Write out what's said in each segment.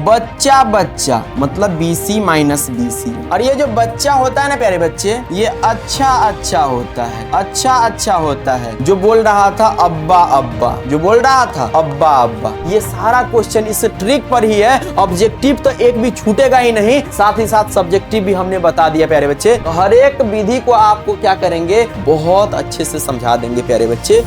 बच्चा बच्चा मतलब BC माइनस BC। और ये जो बच्चा होता है ना प्यारे बच्चे, ये अच्छा अच्छा होता है, अच्छा अच्छा होता है। जो बोल रहा था अब्बा अब्बा, जो बोल रहा था अब्बा अब्बा। ये सारा क्वेश्चन इस ट्रिक पर ही है। ऑब्जेक्टिव तो एक भी छूटेगा ही नहीं, साथ ही साथ सब्जेक्टिव भी हमने बता दिया प्यारे बच्चे। तो हर एक विधि को आपको क्या करेंगे, बहुत अच्छे से समझा देंगे प्यारे बच्चे।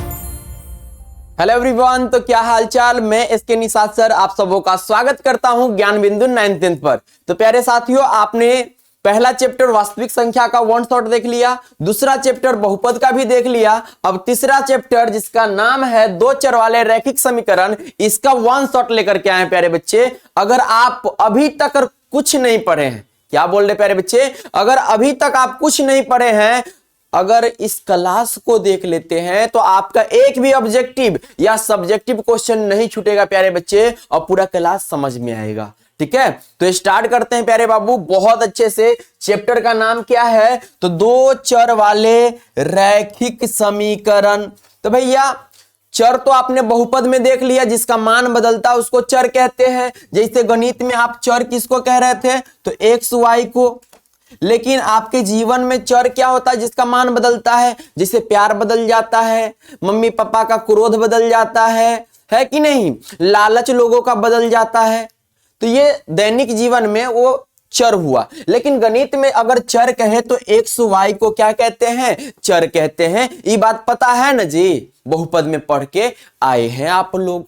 हेलो एवरीवन, तो क्या हालचाल। मैं इसके निषाद सर आप सबों का स्वागत करता हूं ज्ञान बिंदु 9th पर। तो प्यारे साथियों, आपने पहला चैप्टर वास्तविक संख्या का वन शॉट देख लिया, दूसरा चैप्टर बहुपद का भी देख लिया। अब तीसरा चैप्टर जिसका नाम है दो चर वाले रैखिक समीकरण, इसका वन शॉट लेकर के आए प्यारे बच्चे। अगर आप अभी तक कुछ नहीं पढ़े हैं, क्या बोल रहे प्यारे बच्चे, अगर अभी तक आप कुछ नहीं पढ़े हैं, अगर इस क्लास को देख लेते हैं तो आपका एक भी ऑब्जेक्टिव या सब्जेक्टिव क्वेश्चन नहीं छूटेगा प्यारे बच्चे, और पूरा क्लास समझ में आएगा। ठीक है, तो स्टार्ट करते हैं प्यारे बाबू बहुत अच्छे से। चैप्टर का नाम क्या है, तो दो चर वाले रैखिक समीकरण। तो भैया चर तो आपने बहुपद में देख लिया, जिसका मान बदलता है उसको चर कहते हैं। जैसे गणित में आप चर किसको कह रहे थे, तो एक्स वाई को। लेकिन आपके जीवन में चर क्या होता है जिसका मान बदलता है, जैसे प्यार बदल जाता है, मम्मी पापा का क्रोध बदल जाता है कि नहीं, लालच लोगों का बदल जाता है। तो ये दैनिक जीवन में वो चर हुआ। लेकिन गणित में अगर चर कहे तो एक्स वाई को क्या कहते हैं, चर कहते हैं। ये बात पता है ना जी, बहुपद में पढ़ के आए हैं आप लोग।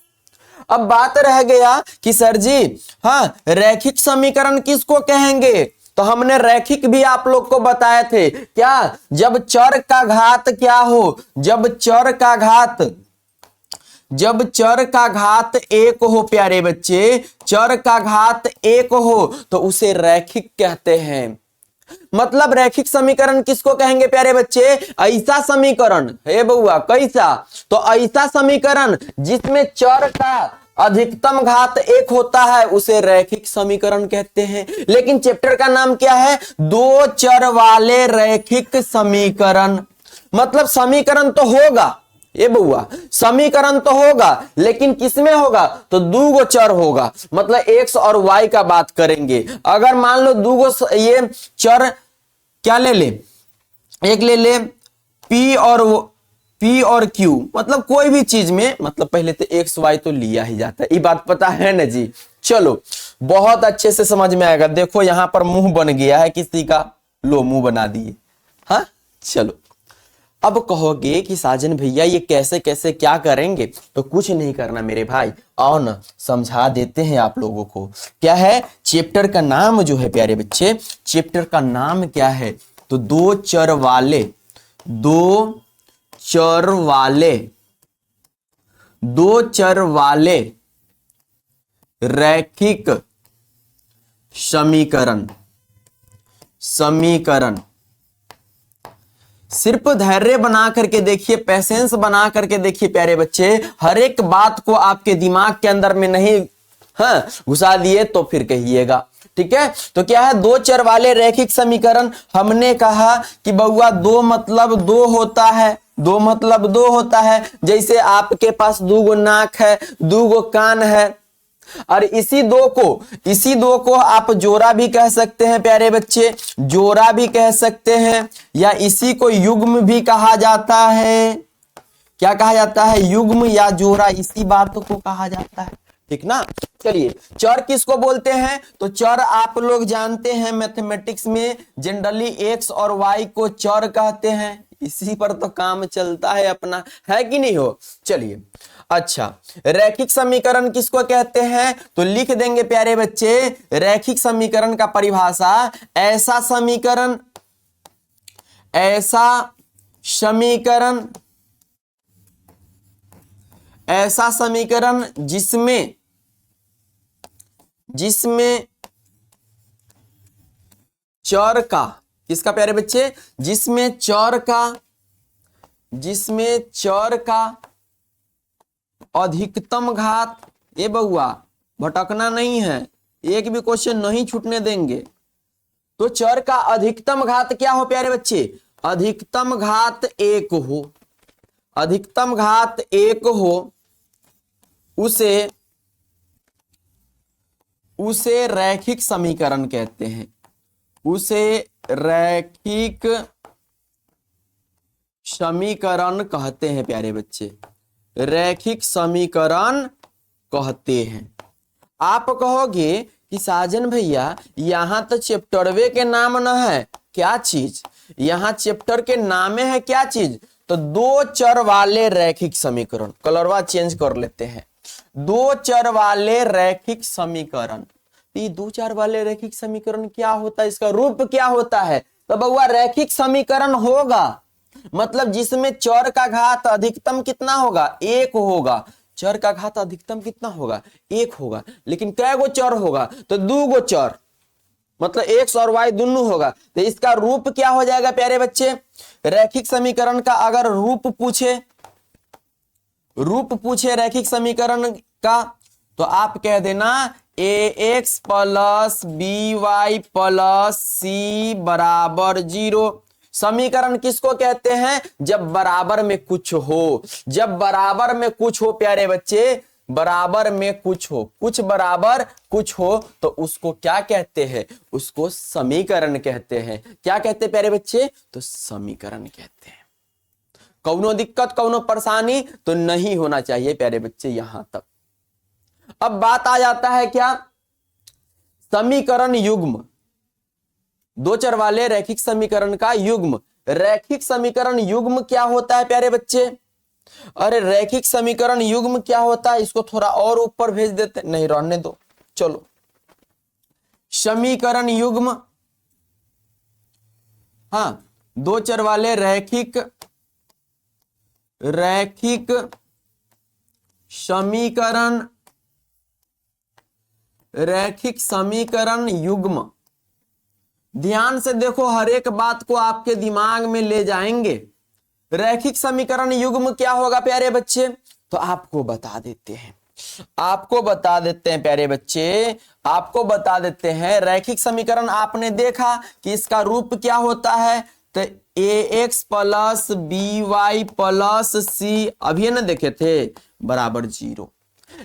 अब बात रह गया कि सर जी हाँ, रैखिक समीकरण किसको कहेंगे, तो हमने रैखिक भी आप लोग को बताए थे। क्या, जब चर का घात क्या हो, जब चर का घात एक हो प्यारे बच्चे, चर का घात एक हो तो उसे रैखिक कहते हैं। मतलब रैखिक समीकरण किसको कहेंगे प्यारे बच्चे, ऐसा समीकरण हे बउआ, कैसा, तो ऐसा समीकरण जिसमें चर का अधिकतम घात एक होता है उसे रैखिक समीकरण कहते हैं। लेकिन चैप्टर का नाम क्या है, दो चर वाले रैखिक समीकरण। मतलब समीकरण तो होगा, ये बउआ समीकरण तो होगा, लेकिन किसमें होगा, तो दूगो चर होगा। मतलब एक्स और वाई का बात करेंगे। अगर मान लो दूगो ये चर क्या ले ले, एक ले ले P और Q, मतलब कोई भी चीज में, मतलब पहले तो एक्स वाई तो लिया ही जाता है, ये बात पता है ना जी। चलो बहुत अच्छे से समझ में आएगा। देखो यहां पर मुंह बन गया है किसी का, लो मुंह बना दिए। हाँ चलो, अब कहोगे कि साजन भैया ये कैसे कैसे क्या करेंगे, तो कुछ नहीं करना मेरे भाई, आओ ना समझा देते हैं आप लोगों को। क्या है चैप्टर का नाम जो है प्यारे बच्चे, चैप्टर का नाम क्या है, तो दो चर वाले रैखिक समीकरण। सिर्फ धैर्य बना करके देखिए, पेशेंस बना करके देखिए प्यारे बच्चे, हर एक बात को आपके दिमाग के अंदर में नहीं घुसा दिए तो फिर कहिएगा। ठीक है, तो क्या है दो चर वाले रैखिक समीकरण। हमने कहा कि बउआ दो मतलब दो होता है, दो मतलब दो होता है। जैसे आपके पास दूगो नाक है, दूगो कान है, और इसी दो को आप जोड़ा भी कह सकते हैं प्यारे बच्चे, जोड़ा भी कह सकते हैं, या इसी को युग्म भी कहा जाता है। क्या कहा जाता है, युग्म या जोड़ा, इसी बात को कहा जाता है। ठीक ना। चलिए चर किसको बोलते हैं, तो चर आप लोग जानते हैं मैथमेटिक्स में जनरली एक्स और वाई को चर कहते हैं। इसी पर तो काम चलता है अपना, है कि नहीं हो। चलिए अच्छा, रैखिक समीकरण किसको कहते हैं, तो लिख देंगे प्यारे बच्चे, रैखिक समीकरण का परिभाषा, ऐसा समीकरण जिसमें चर का, किसका प्यारे बच्चे, जिसमें चर का अधिकतम घात, ये बउआ भटकना नहीं है, एक भी क्वेश्चन नहीं छूटने देंगे। तो चर का अधिकतम घात क्या हो प्यारे बच्चे, अधिकतम घात एक हो, उसे रैखिक समीकरण कहते हैं, उसे रैखिक समीकरण कहते हैं प्यारे बच्चे, रैखिक समीकरण कहते हैं। आप कहोगे कि साजन भैया यहां तो चैप्टरवे के नाम न है, क्या चीज, यहां चैप्टर के नामे है क्या चीज, तो दो चर वाले रैखिक समीकरण, कलरवा चेंज कर लेते हैं, दो चर वाले रैखिक समीकरण। ये दो चर वाले रैखिक समीकरण क्या होता है, इसका रूप क्या होता है, तो बउआ रैखिक समीकरण होगा मतलब जिसमें चर का घात अधिकतम कितना होगा, एक होगा, चर का घात अधिकतम कितना होगा, एक होगा, लेकिन कै गो चर होगा, तो दो गो चर, मतलब एक्स और वाई दोनों होगा। तो इसका रूप क्या हो जाएगा प्यारे बच्चे, रैखिक समीकरण का अगर रूप पूछे रैखिक समीकरण का, तो आप कह देना ax plus B Y plus C बराबर 0। समीकरण किसको कहते हैं, जब बराबर में कुछ हो, जब बराबर में कुछ हो प्यारे बच्चे, बराबर में कुछ हो, कुछ बराबर कुछ हो, तो उसको क्या कहते हैं, उसको समीकरण कहते हैं। क्या कहते हैं प्यारे बच्चे, तो समीकरण कहते हैं। कौनो दिक्कत कौनो परेशानी तो नहीं होना चाहिए प्यारे बच्चे यहां तक। अब बात आ जाता है क्या, समीकरण युग्म, दो चर वाले रैखिक समीकरण का युग्म। रैखिक समीकरण युग्म क्या होता है प्यारे बच्चे, अरे रैखिक समीकरण युग्म क्या होता है, इसको थोड़ा और ऊपर भेज देते, नहीं रहने दो, चलो समीकरण युग्म, हाँ दो चर वाले रैखिक समीकरण, रैखिक समीकरण युग्म। ध्यान से देखो, हर एक बात को आपके दिमाग में ले जाएंगे। रैखिक समीकरण युग्म क्या होगा प्यारे बच्चे, तो आपको बता देते हैं, प्यारे बच्चे, आपको बता देते हैं। रैखिक समीकरण आपने देखा कि इसका रूप क्या होता है, तो ax plus B Y plus C, अभी ना देखे थे, बराबर 0।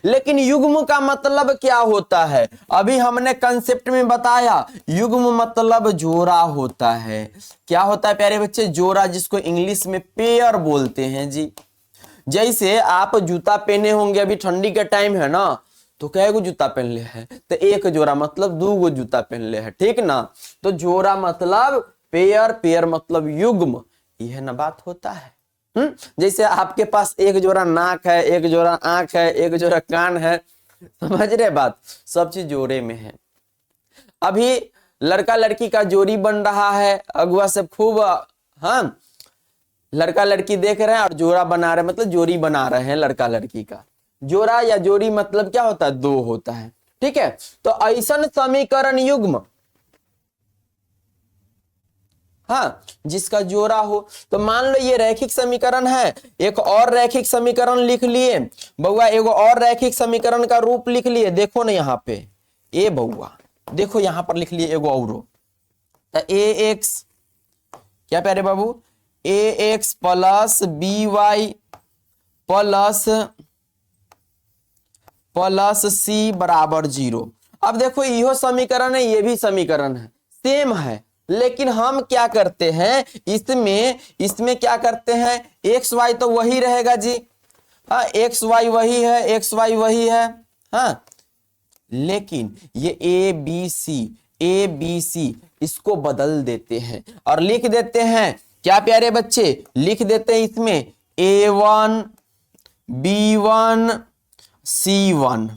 लेकिन युग्म का मतलब क्या होता है, अभी हमने कंसेप्ट में बताया, युग्म मतलब जोड़ा होता है। क्या होता है प्यारे बच्चे, जोड़ा, जिसको इंग्लिश में पेयर बोलते हैं जी। जैसे आप जूता पहने होंगे, अभी ठंडी का टाइम है ना, तो कै गो जूता पहन ले है, तो एक जोड़ा मतलब दो गो जूता पहन ले है, ठीक ना। तो जोड़ा मतलब पेयर, पेयर मतलब युग्म, यह ना बात होता है। जैसे आपके पास एक जोड़ा नाक है, एक जोड़ा आंख है, एक जोड़ा कान है, समझ रहे बात, सब चीज जोड़े में है। अभी लड़का लड़की का जोड़ी बन रहा है, अगुआ से खूब, हाँ लड़का लड़की देख रहे हैं और जोड़ा बना रहे हैं, मतलब जोड़ी बना रहे हैं लड़का लड़की का। जोड़ा या जोड़ी मतलब क्या होता है, दो होता है, ठीक है। तो ऐसा समीकरण युग्म, हाँ जिसका जोड़ा हो, तो मान लो ये रैखिक समीकरण है, एक और रैखिक समीकरण लिख लिए बउआ, एगो और रैखिक समीकरण का रूप लिख लिए, देखो ना यहाँ पे, ए बउआ देखो यहाँ पर लिख लिए एगो औरो, ax क्या प्यारे बाबू, ax plus B Y plus C बराबर 0। अब देखो यो समीकरण है, ये भी समीकरण है, सेम है, लेकिन हम क्या करते हैं, इसमें क्या करते हैं, एक्स वाई तो वही रहेगा जी, हाँ एक्स वाई वही है, हाँ, लेकिन ये ए बी सी इसको बदल देते हैं और लिख देते हैं, क्या प्यारे बच्चे, लिख देते हैं इसमें A1 B1 C1,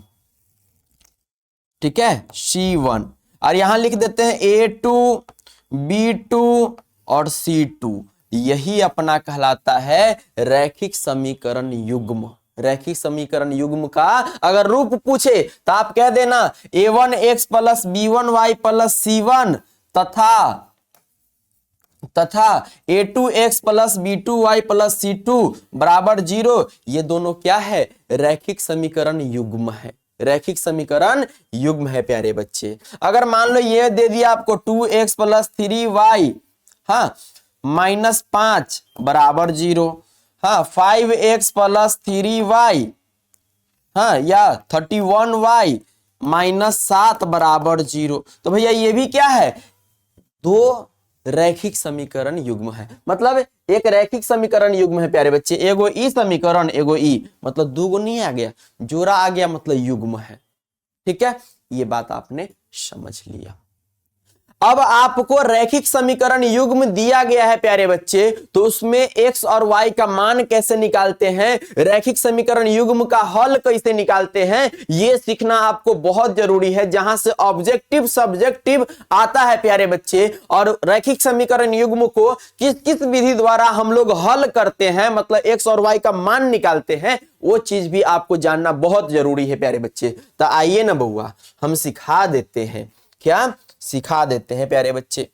ठीक है, C1, और यहां लिख देते हैं A2 B2 और C2। यही अपना कहलाता है रैखिक समीकरण युग्म। रैखिक समीकरण युग्म का अगर रूप पूछे तो आप कह देना A1x plus B1y plus C1 तथा A2x plus B2y plus C2 बराबर 0। ये दोनों क्या है, रैखिक समीकरण युग्म है, रैखिक समीकरण युग्म है प्यारे बच्चे। अगर मान लो ये दे दिया आपको 2x प्लस 3y, हाँ माइनस 5 बराबर 0, हाँ 5x प्लस 3y, हाँ या 31y -7 बराबर 0। तो भैया ये भी क्या है, दो रैखिक समीकरण युग्म है। मतलब एक रैखिक समीकरण युग्म है प्यारे बच्चे, एगो ई समीकरण एगो ई, मतलब दो नहीं आ गया, जोड़ा आ गया, मतलब युग्म है। ठीक है, ये बात आपने समझ लिया। अब आपको रैखिक समीकरण युग्म दिया गया है प्यारे बच्चे, तो उसमें x और y का मान कैसे निकालते हैं, रैखिक समीकरण युग्म का हल कैसे निकालते हैं, यह सीखना आपको बहुत जरूरी है। जहां से ऑब्जेक्टिव सब्जेक्टिव आता है प्यारे बच्चे, और रैखिक समीकरण युग्म को किस किस विधि द्वारा हम लोग हल करते हैं, मतलब x और y का मान निकालते हैं, वो चीज भी आपको जानना बहुत जरूरी है प्यारे बच्चे। तो आइए ना बउआ, हम सिखा देते हैं, क्या सिखा देते हैं प्यारे बच्चे,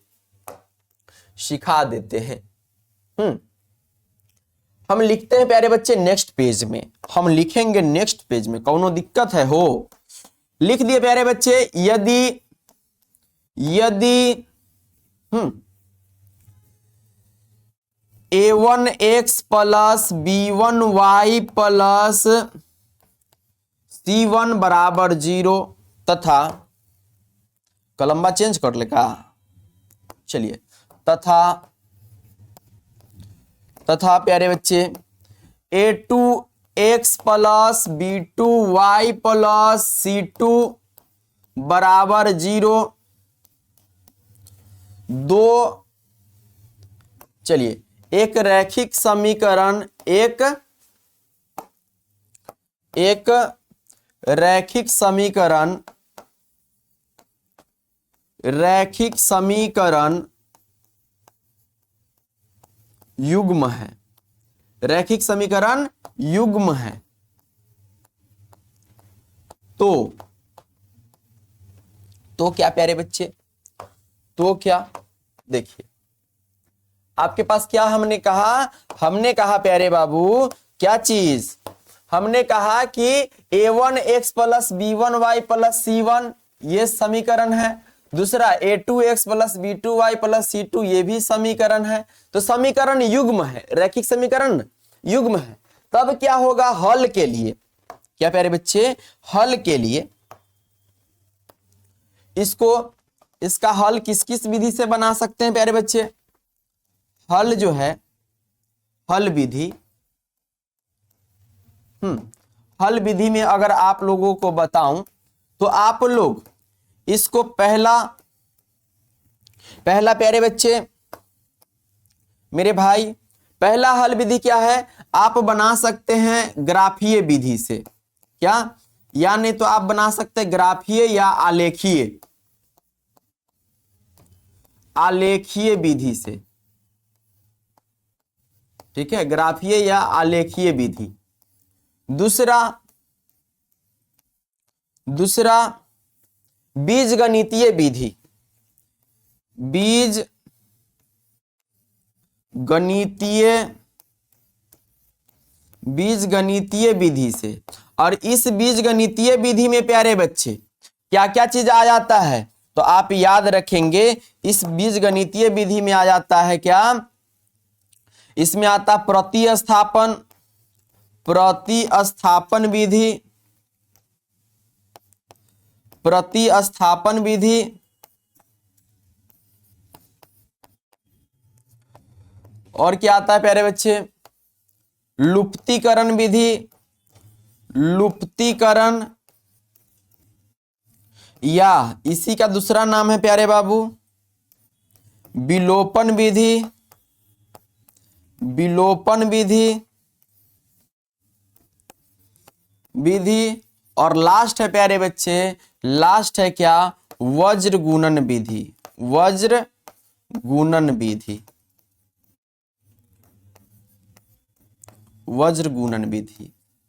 सिखा देते हैं। हम लिखते हैं प्यारे बच्चे नेक्स्ट पेज में, हम लिखेंगे नेक्स्ट पेज में, कौनो दिक्कत है हो, लिख दिए प्यारे बच्चे। यदि a1x plus b1y plus c1 बराबर 0 तथा, कलम्बा चेंज कर ले का, चलिए, तथा प्यारे बच्चे a2x plus b2y plus c2 बराबर 0, दो, चलिए, एक रैखिक समीकरण, एक रैखिक समीकरण युग्म है, रैखिक समीकरण युग्म है। तो क्या प्यारे बच्चे, तो क्या, देखिए आपके पास क्या हमने कहा प्यारे बाबू, क्या चीज हमने कहा कि a1x plus b1y plus c1 ये समीकरण है, दूसरा a2x plus b2y plus c2 ये भी समीकरण है। तो समीकरण युग्म है, रैखिक समीकरण युग्म है। तब क्या होगा, हल के लिए, क्या प्यारे बच्चे, हल के लिए इसका हल किस किस विधि से बना सकते हैं प्यारे बच्चे, हल जो है, हल विधि, हल विधि में अगर आप लोगों को बताऊं तो आप लोग इसको पहला प्यारे बच्चे मेरे भाई, पहला हल विधि क्या है, आप बना सकते हैं ग्राफीय विधि से, क्या, या नहीं तो आप बना सकते हैं ग्राफीय या आलेखीय विधि से। ठीक है, ग्राफीय या आलेखीय विधि। दूसरा बीजगणितीय विधि, बीजगणितीय विधि से। और इस बीजगणितीय विधि में प्यारे बच्चे क्या क्या चीज आ जाता है, तो आप याद रखेंगे, इस बीजगणितीय विधि में आ जाता है क्या, इसमें आता प्रतिस्थापन विधि, और क्या आता है प्यारे बच्चे, लुप्तीकरण विधि, या इसी का दूसरा नाम है प्यारे बाबू विलोपन विधि, और लास्ट है प्यारे बच्चे, लास्ट है क्या, वज्र गुणन विधि।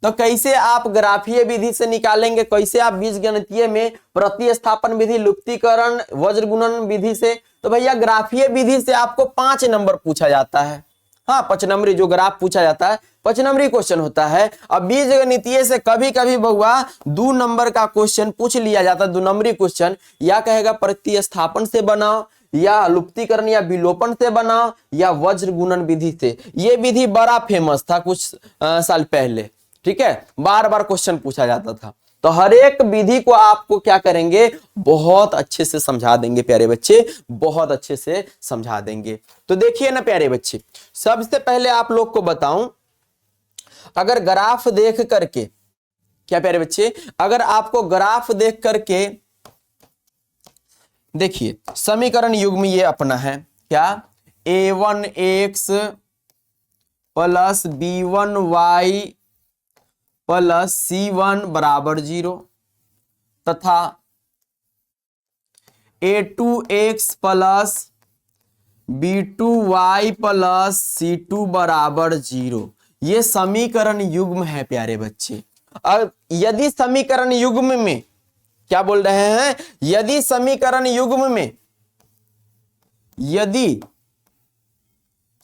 तो कैसे आप ग्राफीय विधि से निकालेंगे, कैसे आप बीजगणितीय में प्रतिस्थापन विधि, लुप्तीकरण, वज्र गुणन विधि से, तो भैया ग्राफीय विधि से आपको 5 नंबर पूछा जाता है। हाँ, 5 नंबरी जो ग्राफ पूछा जाता है 5 नंबरी क्वेश्चन होता है। अब बीजगणितीय से कभी कभी बउआ 2 नंबर का क्वेश्चन पूछ लिया जाता है, 2 नंबरी क्वेश्चन, या कहेगा प्रतिस्थापन से बनाओ, या लुप्तीकरण या विलोपन से बनाओ, या वज्र गुणन विधि से। ये विधि बड़ा फेमस था कुछ साल पहले, ठीक है, बार बार क्वेश्चन पूछा जाता था। तो हर एक विधि को आपको क्या करेंगे, बहुत अच्छे से समझा देंगे प्यारे बच्चे, बहुत अच्छे से समझा देंगे। तो देखिए ना प्यारे बच्चे, सबसे पहले आप लोग को बताऊं, अगर ग्राफ देख करके, क्या प्यारे बच्चे, अगर आपको ग्राफ देख करके, देखिए समीकरण युग्म ये अपना है क्या, a1x plus b1y plus c1 बराबर 0 तथा a2x plus b2y plus c2 बराबर 0। ये समीकरण युग्म है प्यारे बच्चे। अब यदि समीकरण युग्म में, क्या बोल रहे हैं, यदि समीकरण युग्म में, यदि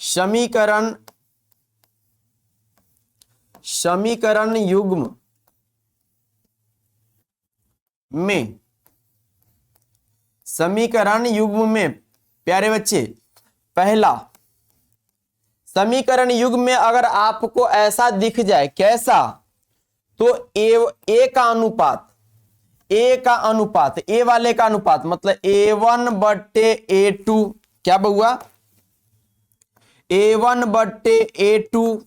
समीकरण युग्म में, समीकरण युग्म में प्यारे बच्चे, पहला समीकरण युग्म में अगर आपको ऐसा दिख जाए, कैसा, तो ए का अनुपात, ए का अनुपात, ए वाले का अनुपात मतलब a1 बट्टे a2, क्या बहुआ, a1 बट्टे a2,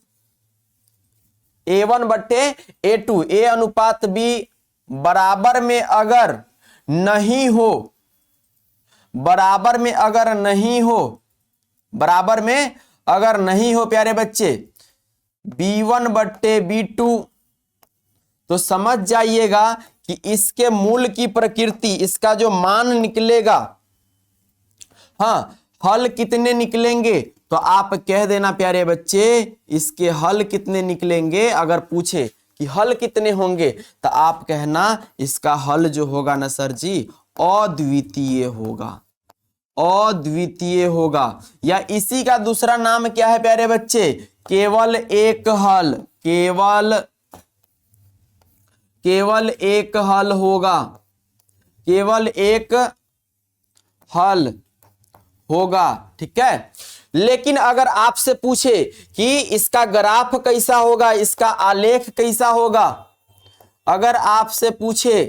a1 बट्टे a2, ए अनुपात b बराबर में अगर नहीं हो, बराबर में अगर नहीं हो, बराबर में अगर नहीं हो प्यारे बच्चे, b1 बट्टे b2, तो समझ जाइएगा कि इसके मूल की प्रकृति, इसका जो मान निकलेगा, हाँ हल कितने निकलेंगे, तो आप कह देना प्यारे बच्चे, इसके हल कितने निकलेंगे, अगर पूछे कि हल कितने होंगे, तो आप कहना इसका हल जो होगा ना सर जी, अद्वितीय होगा, अद्वितीय होगा। या इसी का दूसरा नाम क्या है प्यारे बच्चे, केवल एक हल, केवल एक हल होगा, केवल एक हल होगा, ठीक है। लेकिन अगर आपसे पूछे कि इसका ग्राफ कैसा होगा, इसका आलेख कैसा होगा, अगर आपसे पूछे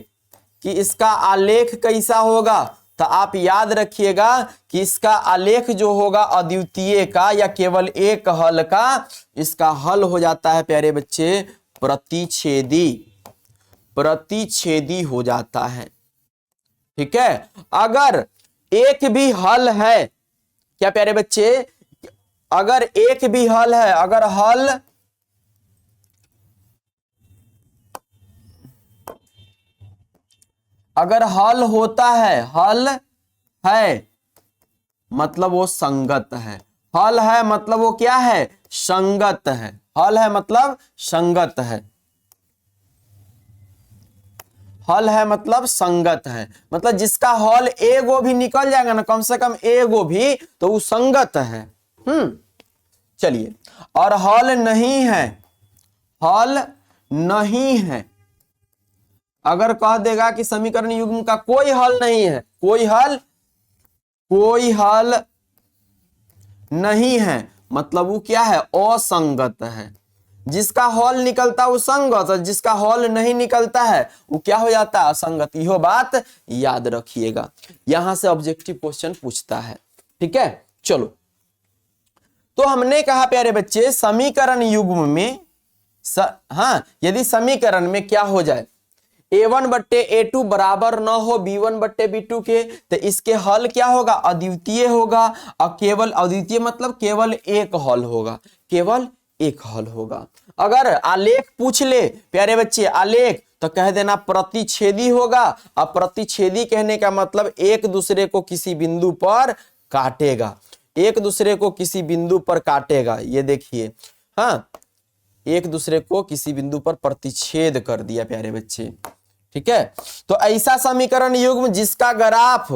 कि इसका आलेख कैसा होगा, तो आप याद रखिएगा कि इसका आलेख जो होगा अद्वितीय का या केवल एक हल का, इसका हल हो जाता है प्यारे बच्चे प्रतिच्छेदी, प्रतिच्छेदी हो जाता है, ठीक है। अगर एक भी हल है, क्या प्यारे बच्चे, अगर एक भी हल है, अगर हल होता है, हल है मतलब वो संगत है, हल है मतलब वो क्या है, संगत है, हल है मतलब संगत है, हल है मतलब संगत है, मतलब जिसका हल एगो भी निकल जाएगा ना, कम से कम एगो भी, तो वो संगत है। चलिए, और हल नहीं है, हल नहीं है, अगर कह देगा कि समीकरण युग्म का कोई हल नहीं है, कोई हल नहीं है, मतलब वो क्या है, असंगत है। जिसका हल निकलता है वो संगत, जिसका हल नहीं निकलता है वो क्या हो जाता है, असंगत। यह बात याद रखिएगा, यहां से ऑब्जेक्टिव क्वेश्चन पूछता है, ठीक है। चलो, तो हमने कहा प्यारे बच्चे समीकरण युग्म में यदि समीकरण में क्या हो जाए, a1 बट्टे a2 बराबर न हो b1 बट्टे b2 के, तो इसके हल क्या होगा, अद्वितीय होगा। और केवल अद्वितीय मतलब केवल एक हल होगा, केवल एक हल होगा। अगर आलेख पूछ ले प्यारे बच्चे, आलेख, तो कह देना प्रतिच्छेदी होगा। अब प्रतिच्छेदी कहने का मतलब एक दूसरे को किसी बिंदु पर काटेगा, एक दूसरे को किसी बिंदु पर काटेगा। ये देखिए, हाँ, एक दूसरे को किसी बिंदु पर प्रतिच्छेद कर दिया प्यारे बच्चे, ठीक है। तो ऐसा समीकरण युग्म जिसका ग्राफ,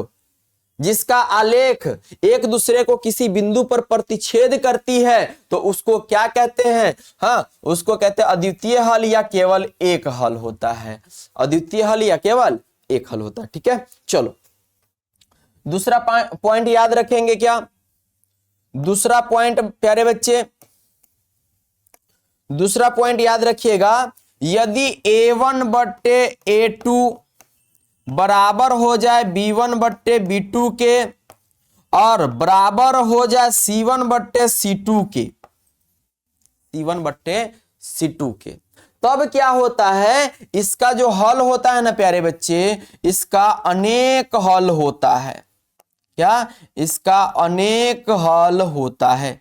जिसका आलेख एक दूसरे को किसी बिंदु पर प्रतिच्छेद करती है, तो उसको क्या कहते हैं, हाँ, उसको कहते हैं अद्वितीय हल या केवल एक हल होता है, अद्वितीय हल या केवल एक हल होता है, ठीक है। चलो, दूसरा पॉइंट याद रखेंगे क्या, दूसरा पॉइंट प्यारे बच्चे, दूसरा पॉइंट याद रखिएगा यदि A1 बट्टे A2 बराबर हो जाए B1 बट्टे B2 के और बराबर हो जाए C1 बट्टे C2 के, C1 बट्टे C2 के, तब क्या होता है, इसका जो हल होता है ना प्यारे बच्चे, इसका अनेक हल होता है। क्या? इसका अनेक हल होता है,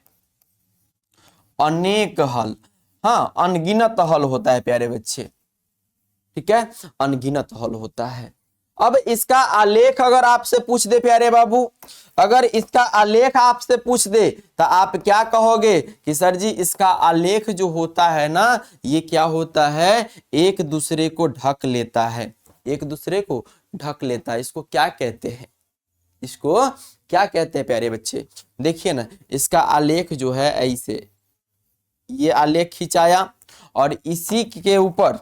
अनेक हल, हाँ अनगिनत हल होता है प्यारे बच्चे, ठीक है, अनगिनत हल होता है। अब इसका आलेख अगर आपसे पूछ दे प्यारे बाबू, अगर इसका आलेख आपसे पूछ दे तो आप क्या कहोगे कि सर जी इसका आलेख जो होता है ना, ये क्या होता है, एक दूसरे को ढक लेता है, एक दूसरे को ढक लेता है। इसको क्या कहते हैं, इसको क्या कहते हैं प्यारे बच्चे? देखिए ना, इसका आलेख जो है ऐसे, ये आलेख खिंचाया और इसी के ऊपर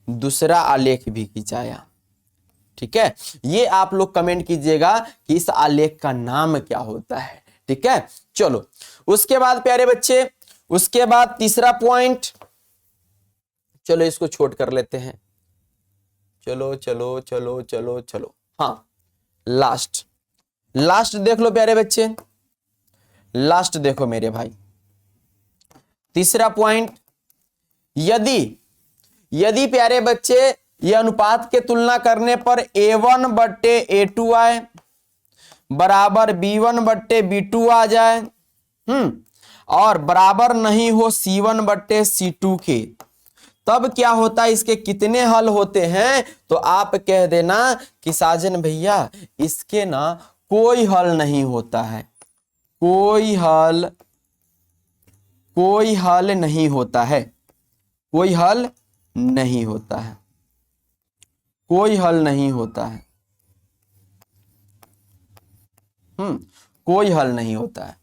दूसरा आलेख भी खिंचाया, ठीक है। ये आप लोग कमेंट कीजिएगा कि इस आलेख का नाम क्या होता है, ठीक है। चलो उसके बाद प्यारे बच्चे, उसके बाद तीसरा पॉइंट, चलो इसको छोड़ कर लेते हैं, चलो चलो चलो चलो चलो, हाँ लास्ट, लास्ट देख लो प्यारे बच्चे, लास्ट देखो मेरे भाई, तीसरा पॉइंट, यदि प्यारे बच्चे ये अनुपात के तुलना करने पर A1 बट्टे A2 आए बराबर B1 बट्टे B2 आ जाए, और बराबर नहीं हो C1 बट्टे C2 के, तब क्या होता है, इसके कितने हल होते हैं? तो आप कह देना कि साजन भैया इसके ना कोई हल नहीं होता है, कोई हल नहीं होता है, कोई हल नहीं होता है, कोई हल नहीं होता है, कोई हल नहीं होता है।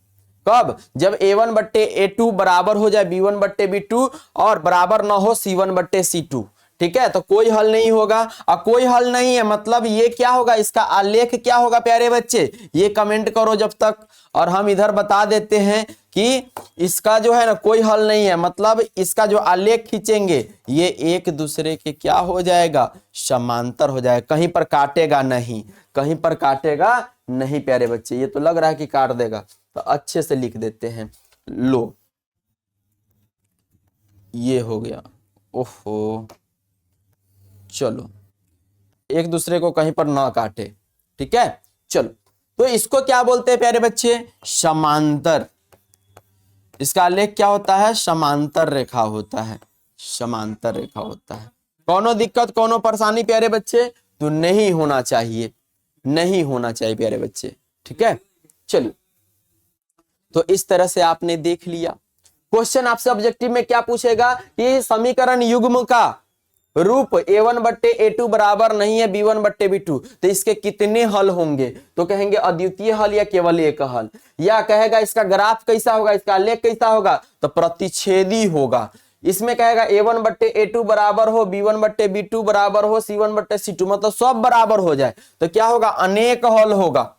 कब? जब A1 बट्टे A2 बराबर हो जाए B1 बट्टे B2 और बराबर ना हो C1 बट्टे C2, ठीक है, तो कोई हल नहीं होगा। और कोई हल नहीं है मतलब ये क्या होगा, इसका आलेख क्या होगा प्यारे बच्चे, ये कमेंट करो जब तक, और हम इधर बता देते हैं कि इसका जो है ना कोई हल नहीं है, मतलब इसका जो आलेख खींचेंगे ये एक दूसरे के क्या हो जाएगा, समांतर हो जाएगा, कहीं पर काटेगा नहीं, कहीं पर काटेगा नहीं प्यारे बच्चे। ये तो लग रहा है कि काट देगा, तो अच्छे से लिख देते हैं, लो ये हो गया, ओहो चलो एक दूसरे को कहीं पर ना काटे, ठीक है। चलो तो इसको क्या बोलते हैं प्यारे बच्चे, समांतर। इसका आलेख क्या होता है, समांतर रेखा होता है, समांतर रेखा होता है। कोनो दिक्कत कोनो परेशानी प्यारे बच्चे तो नहीं होना चाहिए, नहीं होना चाहिए प्यारे बच्चे, ठीक है। चलिए तो इस तरह से आपने देख लिया। क्वेश्चन आपसे ऑब्जेक्टिव में क्या पूछेगा कि समीकरण युग्म का रूप A1 बट्टे A2 बराबर नहीं है B1 बट्टे B2, तो इसके कितने हल होंगे? तो कहेंगे अद्वितीय हल या केवल एक हल, या कहेगा इसका ग्राफ कैसा होगा, इसका आलेख कैसा होगा, तो प्रतिच्छेदी होगा। इसमें कहेगा A1 बट्टे A2 बराबर हो B1 बट्टे B2 बराबर हो C1 बट्टे C2, मतलब सब बराबर हो जाए, तो क्या होगा, अनेक हल होगा,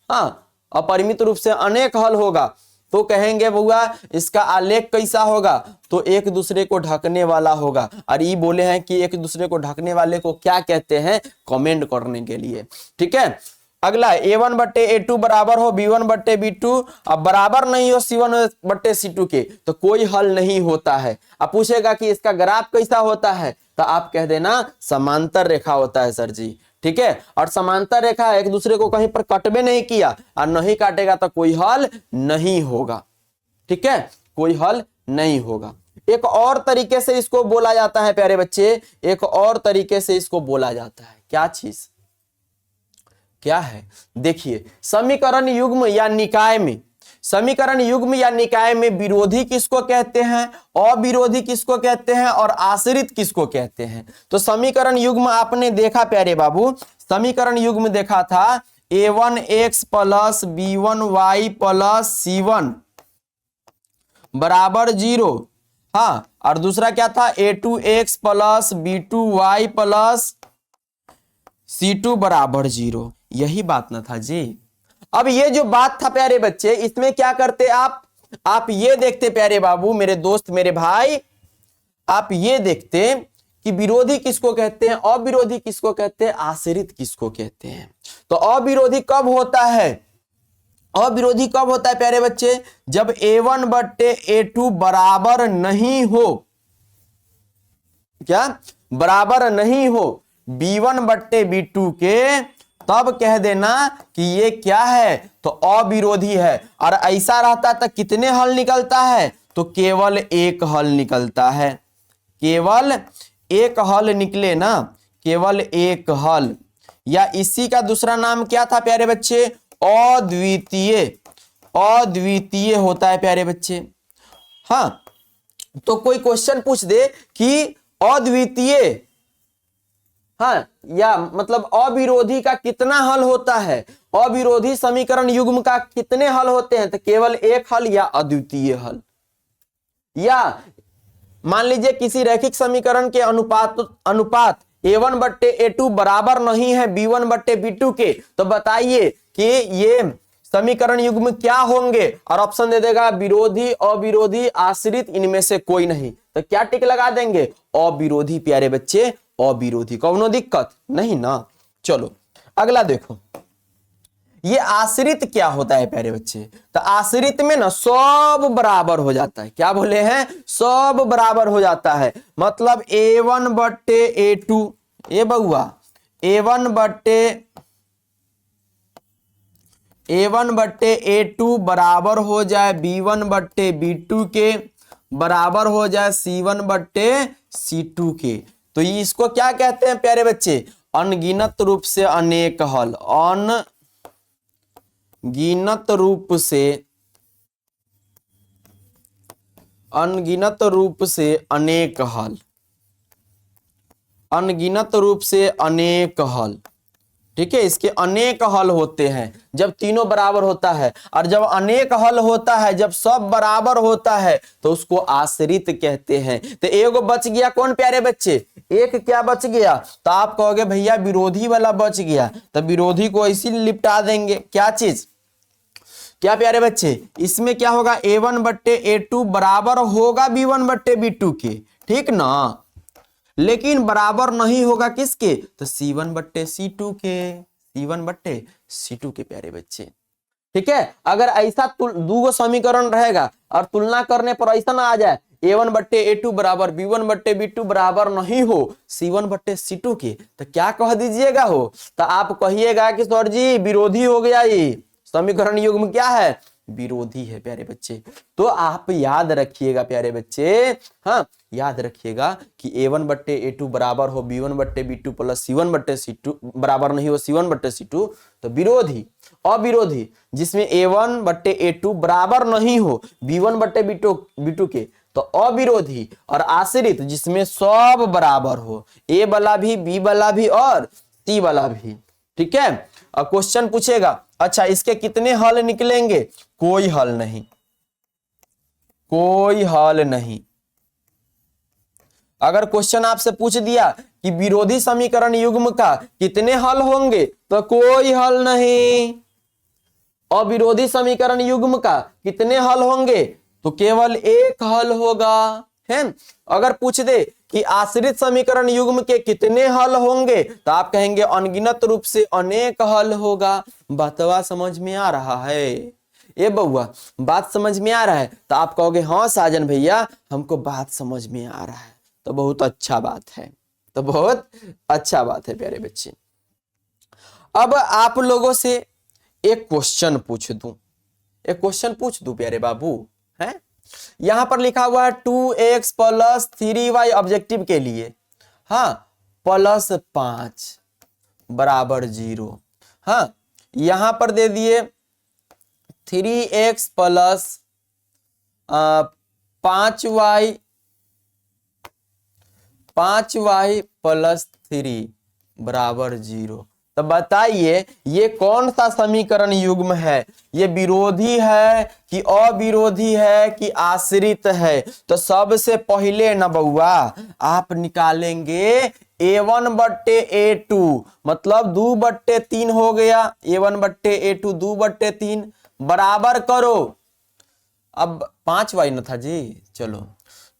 हाँ अपरिमित रूप से अनेक हल होगा। तो कहेंगे बुआ इसका आलेख कैसा होगा, तो एक दूसरे को ढकने वाला होगा। और ये बोले हैं कि एक दूसरे को ढकने वाले को क्या कहते हैं, कमेंट करने के लिए, ठीक है। अगला A1 बट्टे A2 बराबर हो B1 बट्टे B2 अब बराबर नहीं हो C1 बट्टे C2 के, तो कोई हल नहीं होता है। अब पूछेगा कि इसका ग्राफ कैसा होता है, तो आप कह देना समांतर रेखा होता है सर जी, ठीक है। और समांतर रेखा एक दूसरे को कहीं पर कटबे नहीं किया और नहीं काटेगा तो कोई हल नहीं होगा, ठीक है, कोई हल नहीं होगा। एक और तरीके से इसको बोला जाता है प्यारे बच्चे, एक और तरीके से इसको बोला जाता है, क्या चीज, क्या है, देखिए समीकरण युग्म या निकाय में, समीकरण युग्म या निकाय में विरोधी किसको कहते हैं, अविरोधी किसको कहते हैं और आश्रित किसको कहते हैं। तो समीकरण युग्म आपने देखा प्यारे बाबू, समीकरण युग्म देखा था A1x plus B1y plus C1 बराबर 0, हाँ, और दूसरा क्या था A2x plus B2y plus C2 बराबर 0, यही बात ना था जी। अब ये जो बात था प्यारे बच्चे, इसमें क्या करते आप ये देखते प्यारे बाबू, मेरे दोस्त मेरे भाई, आप ये देखते कि विरोधी किसको कहते हैं, अविरोधी किसको कहते हैं, आश्रित किसको कहते हैं। तो अविरोधी कब होता है, अविरोधी कब होता है प्यारे बच्चे, जब A1 बट्टे A2 बराबर नहीं हो, क्या बराबर नहीं हो B1 बट्टे B2 के, तब कह देना कि ये क्या है, तो अविरोधी है। और ऐसा रहता तो कितने हल निकलता है, तो केवल एक हल निकलता है, केवल एक हल निकले ना, केवल एक हल। या इसी का दूसरा नाम क्या था प्यारे बच्चे, अद्वितीय, अद्वितीय होता है प्यारे बच्चे। हाँ, तो कोई क्वेश्चन पूछ दे कि अद्वितीय, हाँ, या मतलब अविरोधी का कितना हल होता है, अविरोधी समीकरण युग्म का कितने हल होते हैं, तो केवल एक हल या अद्वितीय हल। या मान लीजिए किसी रैखिक समीकरण के अनुपात A1 बट्टे A2 बराबर नहीं है B1 बट्टे B2 के, तो बताइए कि ये समीकरण युग्म क्या होंगे, और ऑप्शन दे देगा विरोधी, अविरोधी, आश्रित, इनमें से कोई नहीं। तो क्या टिक लगा देंगे, अविरोधी प्यारे बच्चे, अविरोधी। कौनो दिक्कत नहीं ना। चलो अगला देखो, ये आश्रित क्या होता है प्यारे बच्चे, तो आश्रित में ना सब बराबर हो जाता है। क्या बोले हैं, सब बराबर हो जाता है। मतलब A1 बट्टे A2, ए बउआ A1 बट्टे A2 बराबर हो जाए B1 बट्टे B2 के, बराबर हो जाए C1 बट्टे C2 के। तो इसको क्या कहते हैं प्यारे बच्चे, अनगिनत रूप से अनेक हल, अनगिनत रूप से, अनगिनत रूप से अनेक हल, अनगिनत रूप से अनेक हल। ठीक है, इसके अनेक हल होते हैं जब तीनों बराबर होता है, और जब अनेक हल होता है, जब सब बराबर होता है, तो उसको आश्रित कहते हैं। तो एगो बच गया कौन प्यारे बच्चे, एक क्या बच गया, तो आप कहोगे भैया विरोधी वाला बच गया, तो विरोधी को इसी लिपटा देंगे। क्या चीज, क्या प्यारे बच्चे, इसमें क्या होगा, A1 बट्टे A2 बराबर होगा B1 बट्टे B2 के, ठीक ना, लेकिन बराबर नहीं होगा किसके, तो C1 बट्टे C2 के, C1 बट्टे C2 के प्यारे बच्चे। ठीक है, अगर ऐसा दूगो समीकरण रहेगा और तुलना करने पर ऐसा ना आ जाए A1 बट्टे A2 बराबर B1 बट्टे B2 बराबर नहीं हो C1 बट्टे C2 के, तो क्या कह दीजिएगा हो, तो आप कहिएगा कि सर जी विरोधी हो गया, ये समीकरण युग्म क्या है, विरोधी है प्यारे बच्चे। तो आप याद रखिएगा प्यारे बच्चे, हाँ याद रखिएगा कि A1 बट्टे A2 बराबर हो B1 बट्टे B2 प्लस C1 बट्टे C2 बराबर नहीं हो C1 बट्टे C2, तो विरोधी। अविरोधी जिसमें A1 बट्टे A2 बराबर नहीं हो B1 बट्टे B2 के, तो अविरोधी। और आश्रित जिसमें सब बराबर हो, A वाला भी, B वाला भी और C वाला भी। ठीक है, और क्वेश्चन पूछेगा अच्छा इसके कितने हल निकलेंगे, कोई हल नहीं, कोई हल नहीं। अगर क्वेश्चन आपसे पूछ दिया कि विरोधी समीकरण युग्म का कितने हल होंगे, तो कोई हल नहीं। अविरोधी समीकरण युग्म का कितने हल होंगे, तो केवल एक हल होगा, है। अगर पूछ दे कि आश्रित समीकरण युग्म के कितने हल होंगे, तो आप कहेंगे अनगिनत रूप से अनेक हल होगा। बातवा समझ में आ रहा है, ए बउआ बात समझ में आ रहा है, तो आप कहोगे हाँ साजन भैया हमको बात समझ में आ रहा है, तो बहुत अच्छा बात है, तो बहुत अच्छा बात है प्यारे बच्चे। अब आप लोगों से एक क्वेश्चन पूछ दूं, एक क्वेश्चन पूछ दूं प्यारे बाबू, है यहां पर लिखा हुआ है 2x प्लस 3y ऑब्जेक्टिव के लिए, हाँ प्लस 5 बराबर 0। हाँ यहां पर दे दिए 3x प्लस 5y प्लस 3 बराबर 0। तो बताइए ये कौन सा समीकरण युग्म है, ये विरोधी है कि अविरोधी है कि आश्रित है। तो सबसे पहले न बउआ आप निकालेंगे A1 बट्टे A2, मतलब 2/3 हो गया, A1 बट्टे A2 2/3 बराबर करो। अब 5y न था जी, चलो